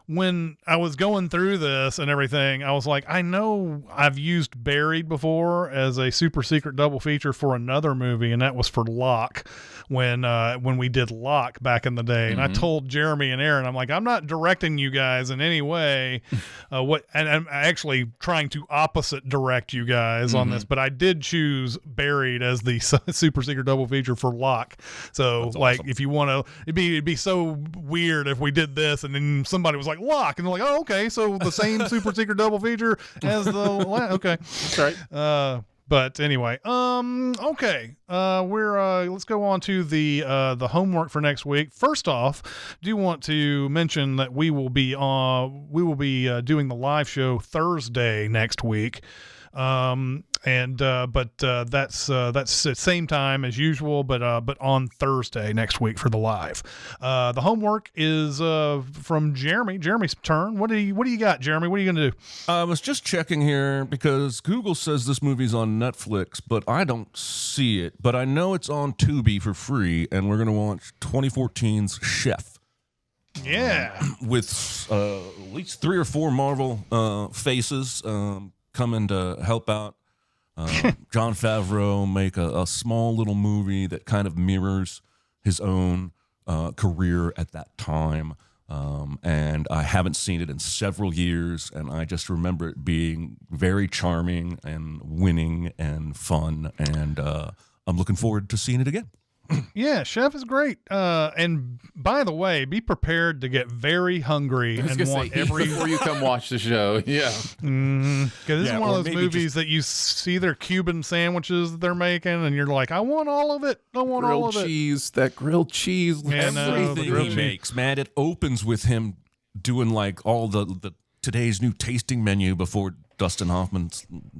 Speaker 1: When I was going through this and everything, I was like, I know I've used Buried before as a super secret double feature for another movie, and that was for Locke when we did Locke back in the day. And I told Jeremy and Aaron, I'm like, I'm not directing you guys in any way. And I'm actually trying to opposite direct you guys on this, but I did choose Buried as the super secret double feature for Locke. So
Speaker 2: That's
Speaker 1: like,
Speaker 2: awesome.
Speaker 1: if you want to, it'd be so weird if we did this and then somebody was like Locke, and they're like, oh, okay, so the same super secret double feature as okay,
Speaker 4: That's right.
Speaker 1: but anyway, okay, let's go on to the homework for next week. First off, do want to mention that we will be doing the live show Thursday next week. But that's the same time as usual, but on Thursday next week for the live. The homework is from Jeremy. Jeremy's turn. What do you got, Jeremy? What are you gonna do?
Speaker 2: I was just checking here because Google says this movie's on Netflix, but I don't see it. But I know it's on Tubi for free, and we're gonna watch 2014's Chef.
Speaker 1: Yeah,
Speaker 2: With at least 3 or 4 Marvel faces coming to help out Jon Favreau make a small little movie that kind of mirrors his own career at that time. And I haven't seen it in several years, and I just remember it being very charming and winning and fun, and I'm looking forward to seeing it again.
Speaker 1: Yeah, Chef is great. And by the way, be prepared to get very hungry and want every
Speaker 4: before you come watch the show. Yeah,
Speaker 1: because this is one
Speaker 2: or
Speaker 1: of those
Speaker 2: maybe
Speaker 1: movies that you see their Cuban sandwiches that they're making, and you're like, I want all of it. I want all
Speaker 4: grilled
Speaker 1: of it.
Speaker 4: cheese. That grilled cheese.
Speaker 1: And, the
Speaker 2: Everything
Speaker 1: grilled
Speaker 2: he
Speaker 1: cheese.
Speaker 2: makes, man, it opens with him doing like all the today's new tasting menu before Dustin Hoffman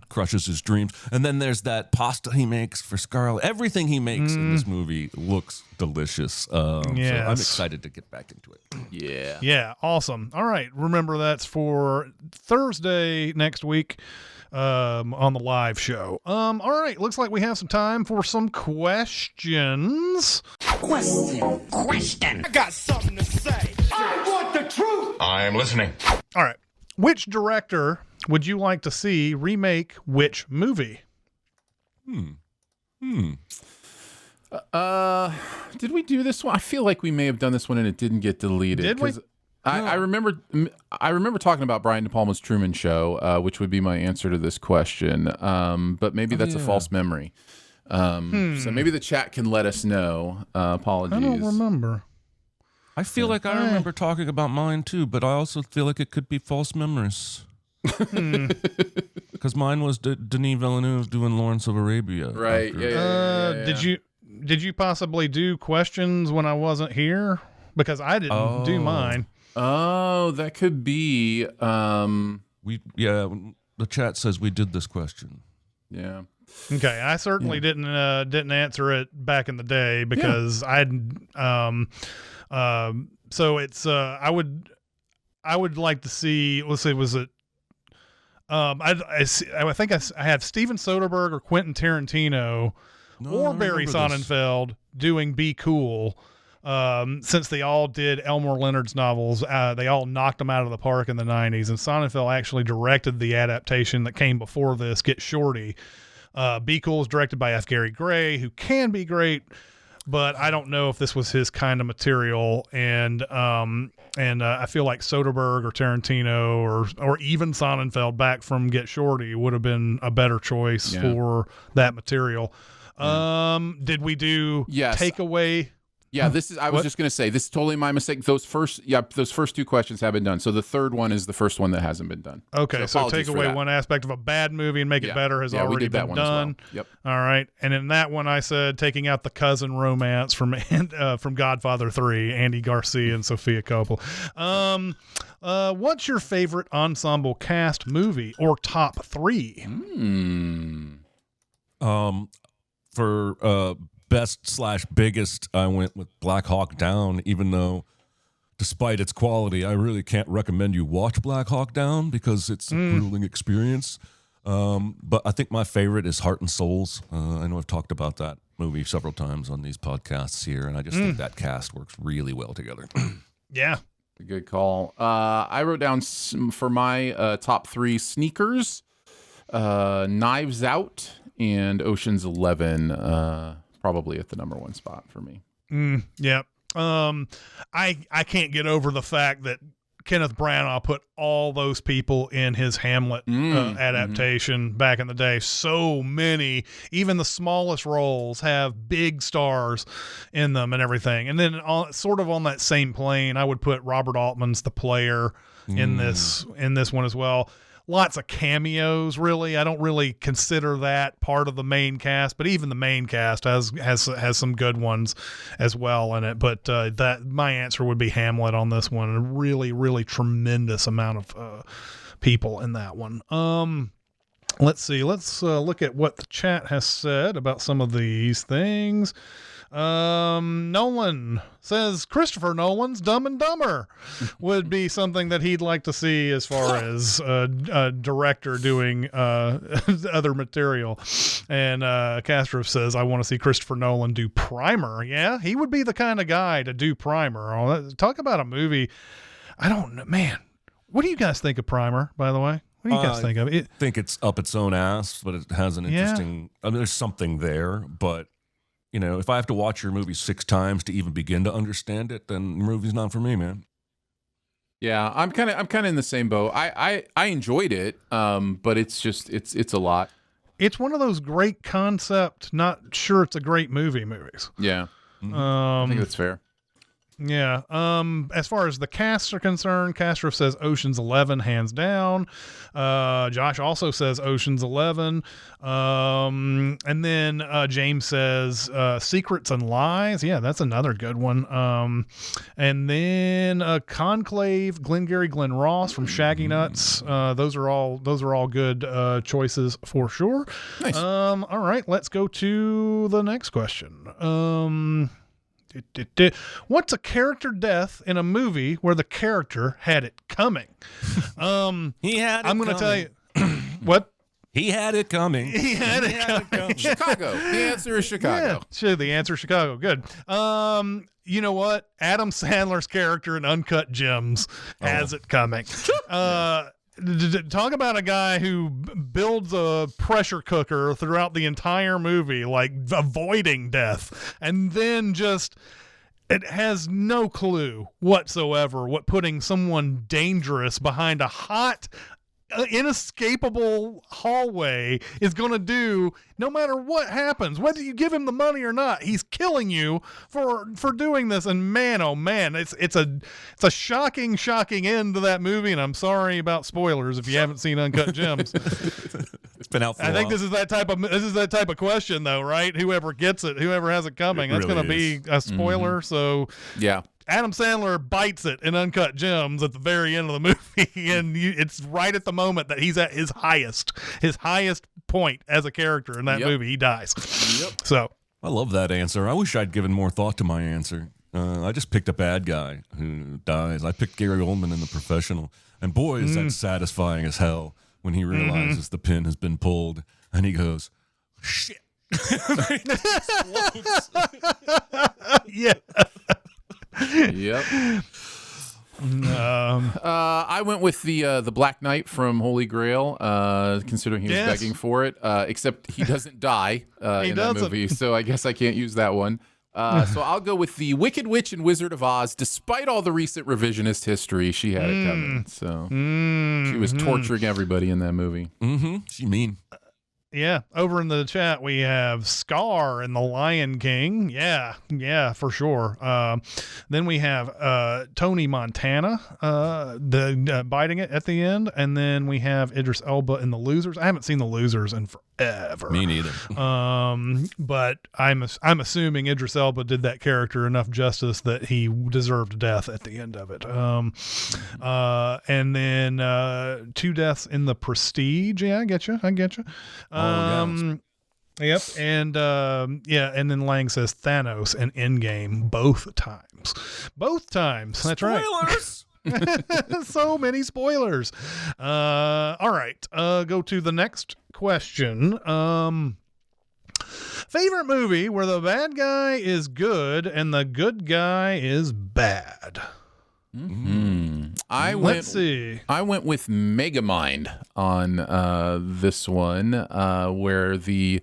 Speaker 2: crushes his dreams. And then there's that pasta he makes for Scarlett. Everything he makes in this movie looks delicious. So I'm excited to get back into it.
Speaker 4: Yeah.
Speaker 1: Yeah, awesome. All right, remember that's for Thursday next week on the live show. All right, looks like we have some time for some questions.
Speaker 5: I got something to say. I want the truth.
Speaker 3: I'm listening.
Speaker 1: All right, which director would you like to see remake which movie?
Speaker 4: Did we do this one? I feel like we may have done this one and it didn't get deleted.
Speaker 1: Did we?
Speaker 4: 'Cause I remember talking about Brian De Palma's Truman Show, which would be my answer to this question. But maybe that's a false memory. So maybe the chat can let us know. Apologies.
Speaker 1: I don't remember.
Speaker 2: I feel like I remember talking about mine too, but I also feel like it could be false memories. Because mine was Denis Villeneuve doing Lawrence of Arabia.
Speaker 4: Right.
Speaker 2: after.
Speaker 4: Yeah.
Speaker 1: Did you possibly do questions when I wasn't here? Because I didn't do mine.
Speaker 4: Oh, that could be.
Speaker 2: The chat says we did this question.
Speaker 4: Yeah.
Speaker 1: Okay, I certainly didn't answer it back in the day because I so it's I would like to see, let's see, was it I think I have Steven Soderbergh or Quentin Tarantino or Barry Sonnenfeld doing Be Cool. Since they all did Elmore Leonard's novels, they all knocked them out of the park in the 90s. And Sonnenfeld actually directed the adaptation that came before this, Get Shorty. Be Cool is directed by F. Gary Gray, who can be great, but I don't know if this was his kind of material. And I feel like Soderbergh or Tarantino or even Sonnenfeld back from Get Shorty would have been a better choice for that material. Did we do takeaway?
Speaker 4: Yeah, this is. I was just going to say this is totally my mistake. Those first two questions have been done. So the third one is the first one that hasn't been done.
Speaker 1: Okay, so take away one aspect of a bad movie and make it better has already been done.
Speaker 4: Well. Yep.
Speaker 1: All right, and in that one, I said taking out the cousin romance from Godfather 3, Andy Garcia and Sofia Coppola. What's your favorite ensemble cast movie or top 3?
Speaker 2: For best/biggest, I went with Black Hawk Down, even though despite its quality, I really can't recommend you watch Black Hawk Down because it's a grueling experience. But I think my favorite is Heart and Souls. I know I've talked about that movie several times on these podcasts here, and I just think that cast works really well together.
Speaker 1: Yeah.
Speaker 4: A good call. I wrote down for my top 3 Sneakers, Knives Out, and Ocean's 11, probably at the number 1 spot for me.
Speaker 1: Yeah. I can't get over the fact that Kenneth Branagh put all those people in his Hamlet adaptation back in the day. So many, even the smallest roles have big stars in them and everything. And then sort of on that same plane, I would put Robert Altman's The Player in this one as well. Lots of cameos, really. I don't really consider that part of the main cast, but even the main cast has some good ones as well in it. But that my answer would be Hamlet on this one. A really, really tremendous amount of people in that one. Let's see. Let's look at what the chat has said about some of these things. Nolan says Christopher Nolan's Dumb and Dumber would be something that he'd like to see as far as a director doing other material. And Castro says, I want to see Christopher Nolan do Primer. Yeah, he would be the kind of guy to do Primer. Talk about a movie. I don't know, man. What do you guys think of Primer, by the way? What do you guys think of it?
Speaker 2: I think it's up its own ass, but it has an interesting, I mean, there's something there, but you know, if I have to watch your movie 6 times to even begin to understand it, then the movie's not for me, man.
Speaker 4: Yeah, I'm kind of in the same boat. I enjoyed it, but it's just it's a lot.
Speaker 1: It's one of those great concept, not sure it's a great movies.
Speaker 4: Yeah, I think that's fair.
Speaker 1: Yeah. As far as the casts are concerned, Castro says Ocean's 11 hands down. Josh also says Ocean's 11. And then James says Secrets and Lies. Yeah, that's another good one. And then Conclave, Glengarry Glen Ross from Shaggy Nuts. Those are all good choices for sure.
Speaker 4: Nice.
Speaker 1: All right, let's go to the next question. What's a character death in a movie where the character had it coming?
Speaker 2: He had it
Speaker 1: I'm going to
Speaker 2: coming.
Speaker 1: tell you. What?
Speaker 2: He had it coming.
Speaker 1: He had it coming.
Speaker 4: Chicago. The answer is Chicago.
Speaker 1: Yeah, sure, the answer is Chicago. Good. You know what? Adam Sandler's character in Uncut Gems has it coming. Talk about a guy who builds a pressure cooker throughout the entire movie, like avoiding death, and then it has no clue whatsoever what putting someone dangerous behind a hot, inescapable hallway is going to do. No matter what happens, whether you give him the money or not, he's killing you for doing this. And man, oh man, it's a shocking end to that movie. And I'm sorry about spoilers if you haven't seen Uncut Gems.
Speaker 2: It's been out for a while.
Speaker 1: I think this is that type of question though, right? Whoever gets it, whoever has it coming, that's
Speaker 2: really
Speaker 1: going to be a spoiler. So
Speaker 4: Yeah.
Speaker 1: Adam Sandler bites it in Uncut Gems at the very end of the movie, and it's right at the moment that he's at his highest point as a character in that movie. He dies.
Speaker 4: Yep.
Speaker 1: So
Speaker 2: I love that answer. I wish I'd given more thought to my answer. I just picked a bad guy who dies. I picked Gary Oldman in The Professional, and boy, is that satisfying as hell. when he realizes the pin has been pulled, and he goes, "Shit!"
Speaker 1: Yeah.
Speaker 4: Yep. I went with the Black Knight from Holy Grail, considering he was begging for it. Except he doesn't die in that movie, so I guess I can't use that one. So I'll go with the Wicked Witch and Wizard of Oz. Despite all the recent revisionist history, she had it coming. So she was torturing everybody in that movie.
Speaker 2: She mean.
Speaker 1: Yeah, over in the chat we have Scar in The Lion King. Yeah, for sure. Then we have Tony Montana biting it at the end, and then we have Idris Elba in The Losers. I haven't seen The Losers in forever.
Speaker 2: Me neither.
Speaker 1: But I'm assuming Idris Elba did that character enough justice that he deserved death at the end of it. And then 2 deaths in The Prestige. Yeah, I get you. Yep, and and then Lang says Thanos and Endgame both times. That's
Speaker 2: Spoilers!
Speaker 1: right. So many spoilers. All right, go to the next question. Favorite movie where the bad guy is good and the good guy is bad.
Speaker 4: I went with Megamind on this one, where the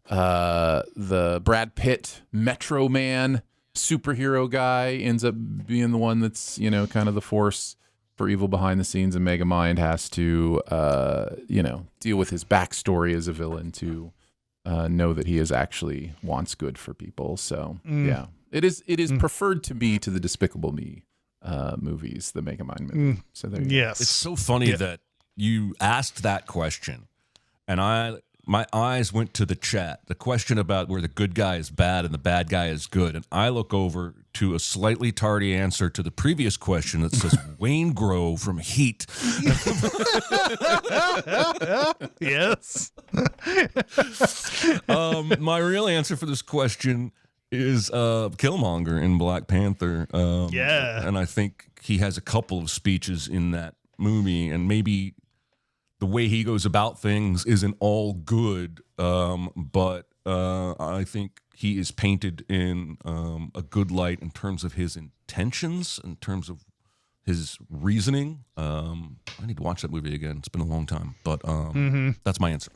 Speaker 4: Brad Pitt Metro Man superhero guy ends up being the one that's, kind of the force for evil behind the scenes, and Megamind has to deal with his backstory as a villain to know that he actually wants good for people. So yeah, it is preferred to me to the Despicable Me movies, the Megamind movie. So there you go.
Speaker 1: Yes,
Speaker 2: it's so funny that you asked that question, and my eyes went to the chat. The question about where the good guy is bad and the bad guy is good, and I look over to a slightly tardy answer to the previous question that says Wayne Grove from Heat.
Speaker 1: Yes.
Speaker 2: My real answer for this question is Killmonger in Black Panther. And I think he has a couple of speeches in that movie, and maybe the way he goes about things isn't all good, but I think he is painted in a good light in terms of his intentions, in terms of his reasoning. I need to watch that movie again. It's been a long time, but that's my answer.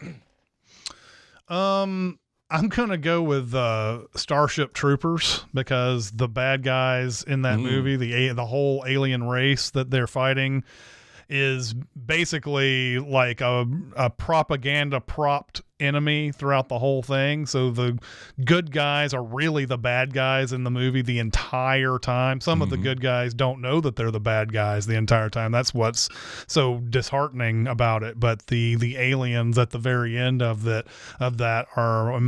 Speaker 1: I'm gonna go with Starship Troopers, because the bad guys in that movie, the whole alien race that they're fighting, is basically like a propaganda propped enemy throughout the whole thing. So the good guys are really the bad guys in the movie the entire time. Some of the good guys don't know that they're the bad guys the entire time. That's what's so disheartening about it. But the aliens at the very end of that are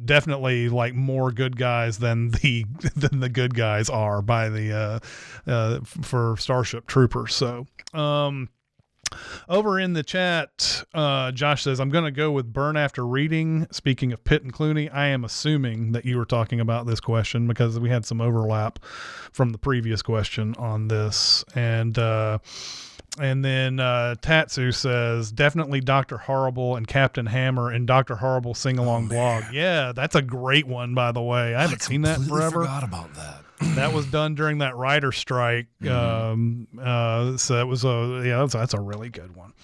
Speaker 1: definitely like more good guys than the good guys are by the for Starship Troopers. So over in the chat, Josh says, I'm going to go with Burn After Reading. Speaking of Pitt and Clooney, I am assuming that you were talking about this question because we had some overlap from the previous question on this. And then Tatsu says, definitely Dr. Horrible and Captain Hammer and Dr. Horrible Sing-Along blog. Yeah, that's a great one, by the way. I haven't seen that in forever.
Speaker 2: I forgot about that.
Speaker 1: That was done during that writer strike. So it was that's a really good one.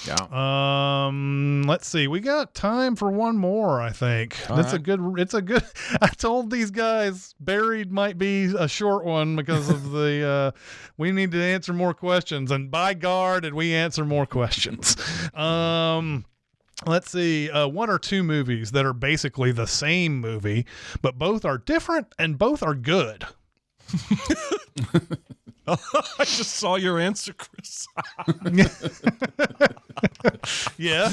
Speaker 4: Yeah.
Speaker 1: Let's see. We got time for one more, I think. It's a good I told these guys Buried might be a short one because of the we need to answer more questions, and by God did we answer more questions. Let's see, 1 or 2 movies that are basically the same movie, but both are different and both are good.
Speaker 2: I just saw your answer, Chris.
Speaker 1: Yeah.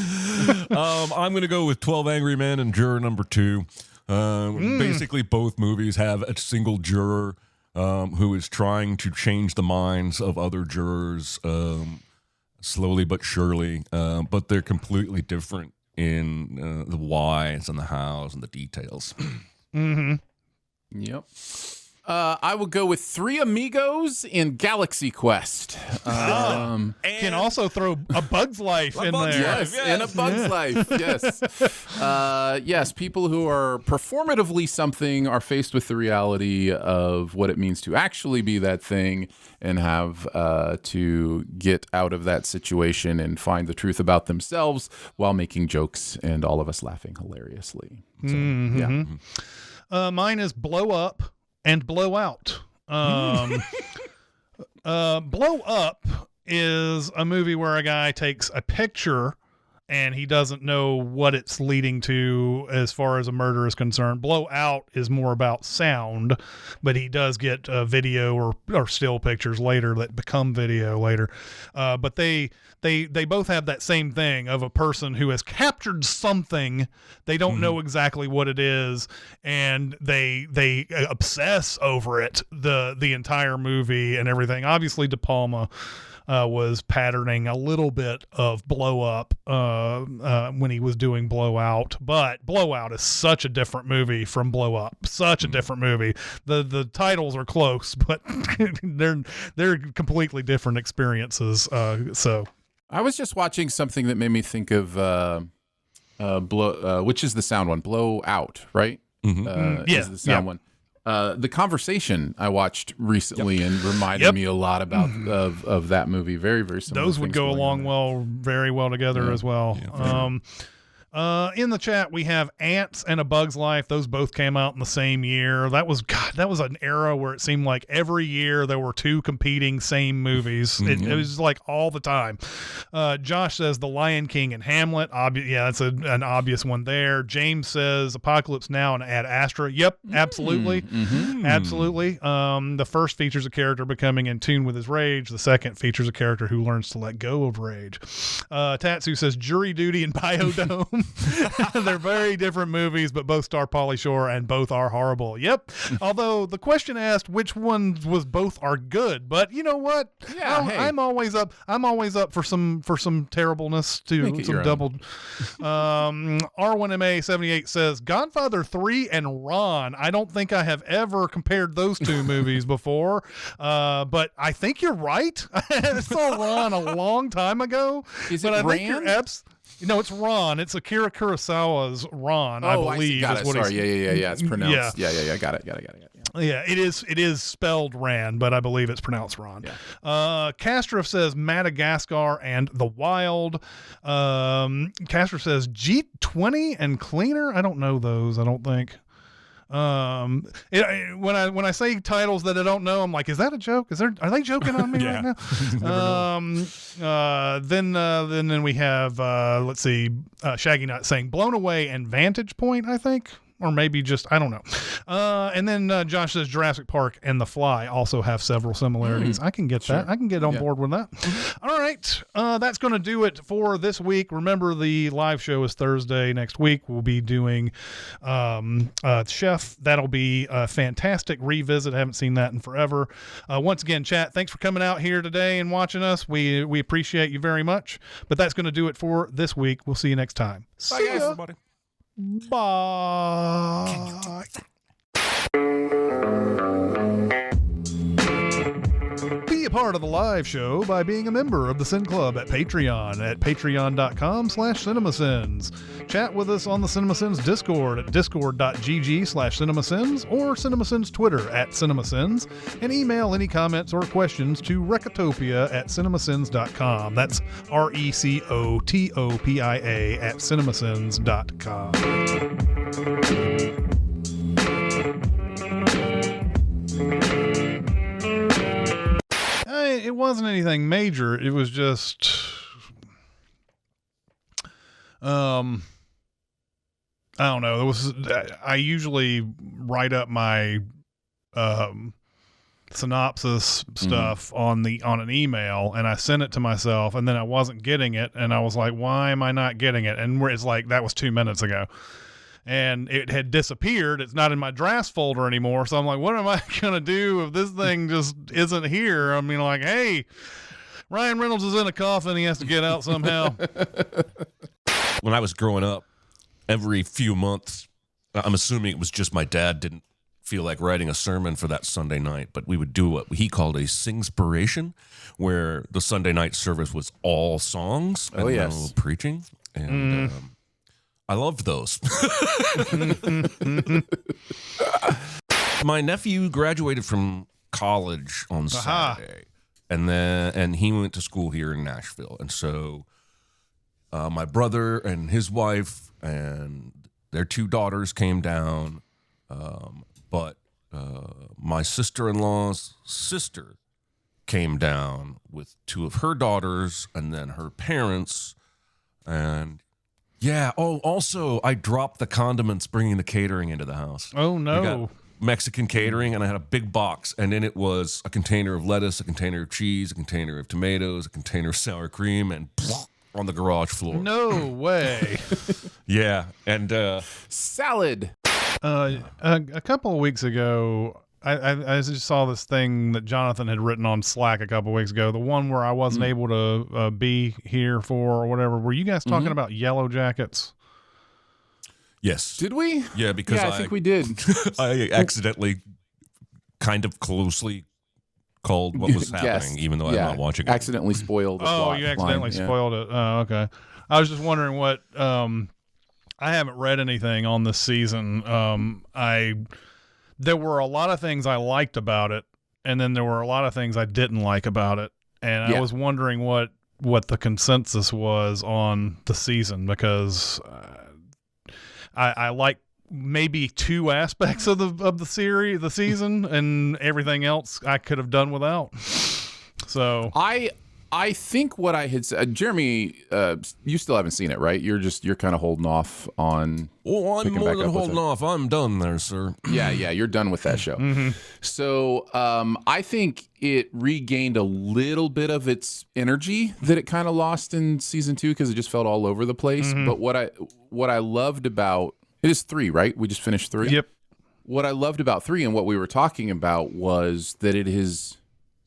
Speaker 2: I'm going to go with 12 Angry Men and Juror Number 2. Basically, both movies have a single juror who is trying to change the minds of other jurors slowly but surely, but they're completely different in the whys and the hows and the details.
Speaker 4: Yep. I will go with Three Amigos in Galaxy Quest.
Speaker 1: Can also throw A Bug's Life in there.
Speaker 4: Yes, in A Bug's Life. Yes. Yes, people who are performatively something are faced with the reality of what it means to actually be that thing and have to get out of that situation and find the truth about themselves while making jokes and all of us laughing hilariously. So, yeah.
Speaker 1: Mine is Blow Up and Blow Out. Blow Up is a movie where a guy takes a picture and he doesn't know what it's leading to as far as a murder is concerned. Blow Out is more about sound, but he does get video or still pictures later that become video later. But they both have that same thing of a person who has captured something. They don't know exactly what it is, and they obsess over it the entire movie and everything. Obviously, De Palma was patterning a little bit of Blow Up when he was doing Blow Out, but Blow Out is such a different movie from Blow Up. Such a different movie. The titles are close, but they're completely different experiences. So
Speaker 4: I was just watching something that made me think of which is the sound one? Blow Out, right? Is the sound one. The Conversation I watched recently and reminded me a lot about of that movie. Very, very similar.
Speaker 1: Those would go along very well together as well. In the chat, we have Ants and A Bug's Life. Those both came out in the same year. That was an era where it seemed like every year there were two competing same movies. It was like all the time. Josh says The Lion King and Hamlet. That's an obvious one there. James says Apocalypse Now and Ad Astra. Yep, absolutely. Absolutely. The first features a character becoming in tune with his rage. The second features a character who learns to let go of rage. Tatsu says Jury Duty and Biodome. They're very different movies, but both star Pauly Shore and both are horrible. Yep. Although the question asked which ones was both are good, but you know what?
Speaker 4: Yeah,
Speaker 1: I'm always up for some terribleness too. Some double. R1MA78 says Godfather 3 and Ron. I don't think I have ever compared those two movies before, but I think you're right. I saw Ron a long time ago.
Speaker 4: Is it Ran?
Speaker 1: No, it's Ron. It's Akira Kurosawa's Ron, I believe.
Speaker 4: Got it. Sorry. Yeah. It's pronounced. Yeah. Got it.
Speaker 1: Yeah, it is spelled Ran, but I believe it's pronounced Ron.
Speaker 4: Yeah.
Speaker 1: Castrov says Madagascar and The Wild. Castrov says G20 and Cleaner. I don't know those. I don't think. When I say titles that I don't know, I'm like, is that a joke? Are they joking on me right now? Then we have let's see, Shaggy Nut saying Blown Away and Vantage Point, I think. Or maybe just, I don't know. And then Josh says Jurassic Park and The Fly also have several similarities. I can get that. I can get on board with that. All right. That's going to do it for this week. Remember, the live show is Thursday next week. We'll be doing Chef. That'll be a fantastic revisit. I haven't seen that in forever. Once again, chat, thanks for coming out here today and watching us. We appreciate you very much. But that's going to do it for this week. We'll see you next time.
Speaker 2: Bye, guys, everybody.
Speaker 1: Bye. Be a part of the live show by being a member of the Sin Club at Patreon at patreon.com/cinemasins. Chat with us on the Cinemasins Discord at discord.gg/cinemasins or Cinemasins Twitter at Cinemasins, and email any comments or questions to Recotopia at cinemasins.com. That's RECOTOPIA at cinemasins.com. It wasn't anything major. It was just, I don't know. I usually write up my synopsis stuff on an email, and I sent it to myself, and then I wasn't getting it, and I was like, why am I not getting it? And it's like, that was 2 minutes ago. And it had disappeared. It's not in my drafts folder anymore. So I'm like, what am I going to do if this thing just isn't here? I mean, like, hey, Ryan Reynolds is in a coffin. He has to get out somehow.
Speaker 2: When I was growing up, every few months, I'm assuming it was just my dad didn't feel like writing a sermon for that Sunday night, but we would do what he called a singspiration, where the Sunday night service was all songs and then a little preaching. And I loved those. My nephew graduated from college on Saturday, and he went to school here in Nashville. And so my brother and his wife and their 2 daughters came down, but my sister-in-law's sister came down with 2 of her daughters and then her parents. And yeah, also I dropped the condiments bringing the catering into the house.
Speaker 1: Oh, no.
Speaker 2: We got Mexican catering, and I had a big box, and in it was a container of lettuce, a container of cheese, a container of tomatoes, a container of sour cream, and on the garage floor.
Speaker 1: No way.
Speaker 2: Yeah, and
Speaker 4: Salad.
Speaker 1: A couple of weeks ago, I just saw this thing that Jonathan had written on Slack a couple of weeks ago, the one where I wasn't able to be here for or whatever. Were you guys talking about Yellow Jackets?
Speaker 2: yes.
Speaker 4: Did we?
Speaker 2: Yeah, because
Speaker 4: I think we did.
Speaker 2: I accidentally kind of closely called what was happening,
Speaker 4: Guessed.
Speaker 2: even though I'm not watching it.
Speaker 4: Accidentally spoiled the plot
Speaker 1: You accidentally
Speaker 4: line.
Speaker 1: spoiled it. Oh, okay. I was just wondering what I haven't read anything on this season. There were a lot of things I liked about it, and then there were a lot of things I didn't like about it. And I was wondering what the consensus was on the season, because I like maybe 2 aspects of the season, and everything else I could have done without. So
Speaker 4: I think what I had said, Jeremy, you still haven't seen it, right? You're kind of holding off on.
Speaker 2: Oh, I'm
Speaker 4: picking
Speaker 2: more
Speaker 4: back
Speaker 2: than
Speaker 4: up with
Speaker 2: holding
Speaker 4: it.
Speaker 2: off. I'm done there, sir.
Speaker 4: Yeah, you're done with that show. So I think it regained a little bit of its energy that it kind of lost in season 2 because it just felt all over the place. But what I loved about it is 3, right? We just finished 3.
Speaker 1: Yep.
Speaker 4: What I loved about 3 and what we were talking about was that it has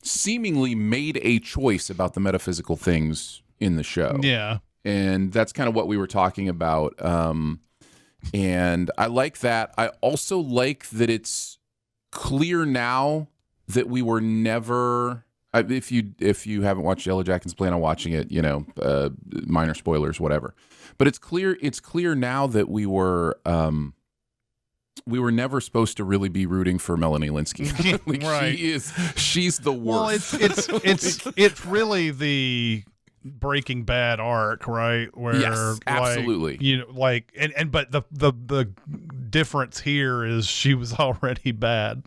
Speaker 4: seemingly made a choice about the metaphysical things in the show.
Speaker 1: Yeah.
Speaker 4: And that's kind of what we were talking about. And I like that. I also like that it's clear now that we were never. If you haven't watched Yellow Jackets, plan on watching it. Minor spoilers, whatever. But it's clear. It's clear now that we were never supposed to really be rooting for Melanie Linsky. Like,
Speaker 1: right.
Speaker 4: She's the worst.
Speaker 1: Well, it's really the Breaking Bad arc, right? Where
Speaker 4: Yes, absolutely.
Speaker 1: But the difference here is she was already bad.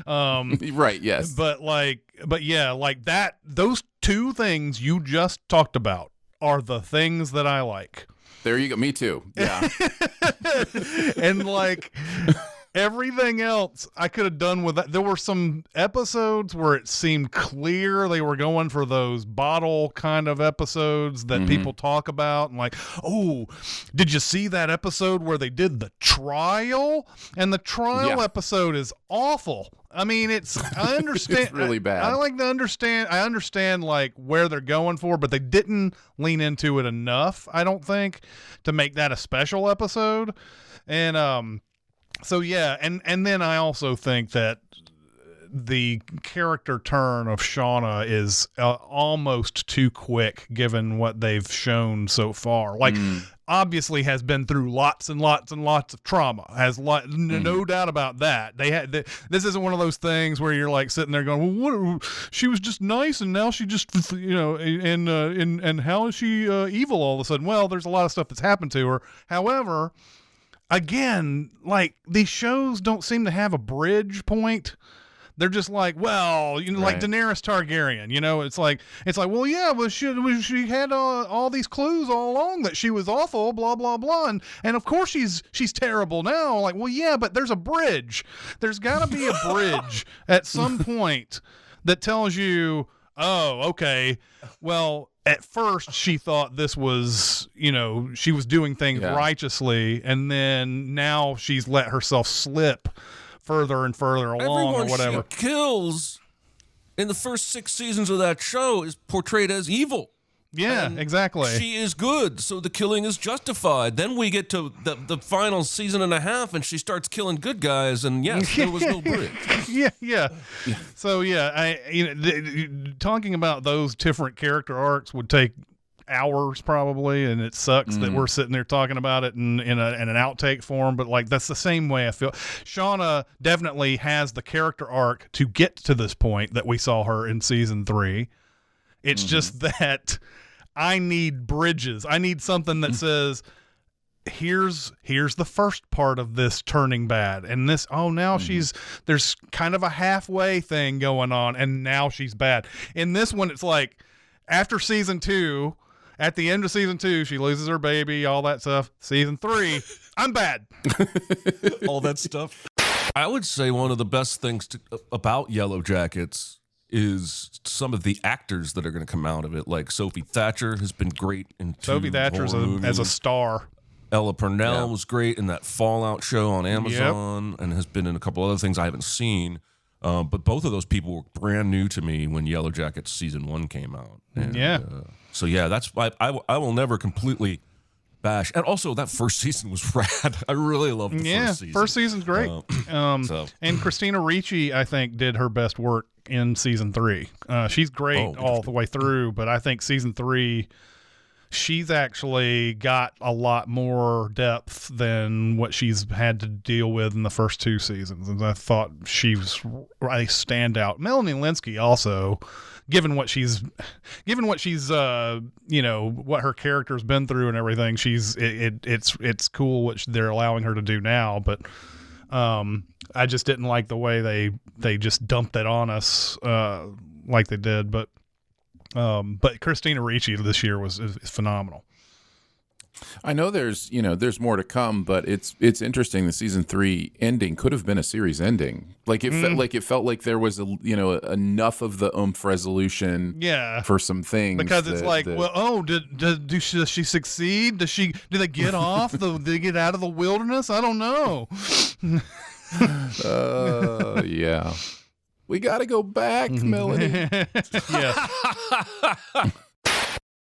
Speaker 4: Right, yes.
Speaker 1: But yeah, like that, those 2 things you just talked about are the things that I like.
Speaker 4: There you go. Me too. Yeah.
Speaker 1: And like everything else I could have done with that. There were some episodes where it seemed clear they were going for those bottle kind of episodes that people talk about, and like, oh, did you see that episode where they did the trial? And the trial episode is awful. I mean, I understand.
Speaker 4: It's really bad.
Speaker 1: I understand like where they're going for, but they didn't lean into it enough, I don't think, to make that a special episode. And so yeah, and then I also think that the character turn of Shauna is almost too quick given what they've shown so far. Like, obviously has been through lots and lots and lots of trauma. No doubt about that. This isn't one of those things where you're like sitting there going, well, she was just nice and now she just, and how is she evil all of a sudden? Well, there's a lot of stuff that's happened to her. However, again, like, these shows don't seem to have a bridge point. They're just like, well, like Daenerys Targaryen, it's like, well, yeah, well, she had all these clues all along that she was awful, blah, blah, blah. And of course she's terrible now. Like, well, yeah, but there's a bridge. There's got to be a bridge at some point that tells you, oh, okay, well, at first she thought this was, she was doing things righteously. And then now she's let herself slip further and further along.
Speaker 2: Everyone
Speaker 1: or whatever
Speaker 2: she kills in the first 6 seasons of that show is portrayed as evil.
Speaker 1: Yeah, exactly.
Speaker 2: She is good, so the killing is justified. Then we get to the final season and a half, and she starts killing good guys, and yes, there was no bridge.
Speaker 1: Yeah. So talking about those different character arcs would take hours probably, and it sucks that we're sitting there talking about it in an outtake form, but like that's the same way I feel. Shauna definitely has the character arc to get to this point that we saw her in season 3. It's just that I need bridges. I need something that says, here's the first part of this turning bad, and this now there's kind of a halfway thing going on, and now she's bad. In this one, it's like after season 2, at the end of season 2, she loses her baby, all that stuff. Season 3, I'm bad.
Speaker 2: All that stuff. I would say one of the best things about Yellow Jackets is some of the actors that are going to come out of it. Like Sophie Thatcher has been great in
Speaker 1: Sophie Thatcher as a star.
Speaker 2: Ella Purnell was great in that Fallout show on Amazon and has been in a couple other things I haven't seen. But both of those people were brand new to me when Yellow Jackets season 1 came out. And, so that's why I will never completely bash. And also that first season was rad. I really loved the first season.
Speaker 1: First season's great. And Christina Ricci, I think, did her best work in season 3. She's great all the way through, but I think season 3, she's actually got a lot more depth than what she's had to deal with in the first 2 seasons. And I thought she was a standout. Melanie Linsky also, given what she's what her character's been through and everything, it's cool what they're allowing her to do now, but I just didn't like the way they just dumped it on us like they did, but Christina Ricci this year is phenomenal.
Speaker 4: I know there's more to come, but it's interesting. The season 3 ending could have been a series ending. Like it felt like there was enough of the oomph resolution for some things,
Speaker 1: because it's does she succeed? Do they get off? Do they get out of the wilderness? I don't know.
Speaker 4: Yeah. We got to go back, Melanie.
Speaker 1: Yeah.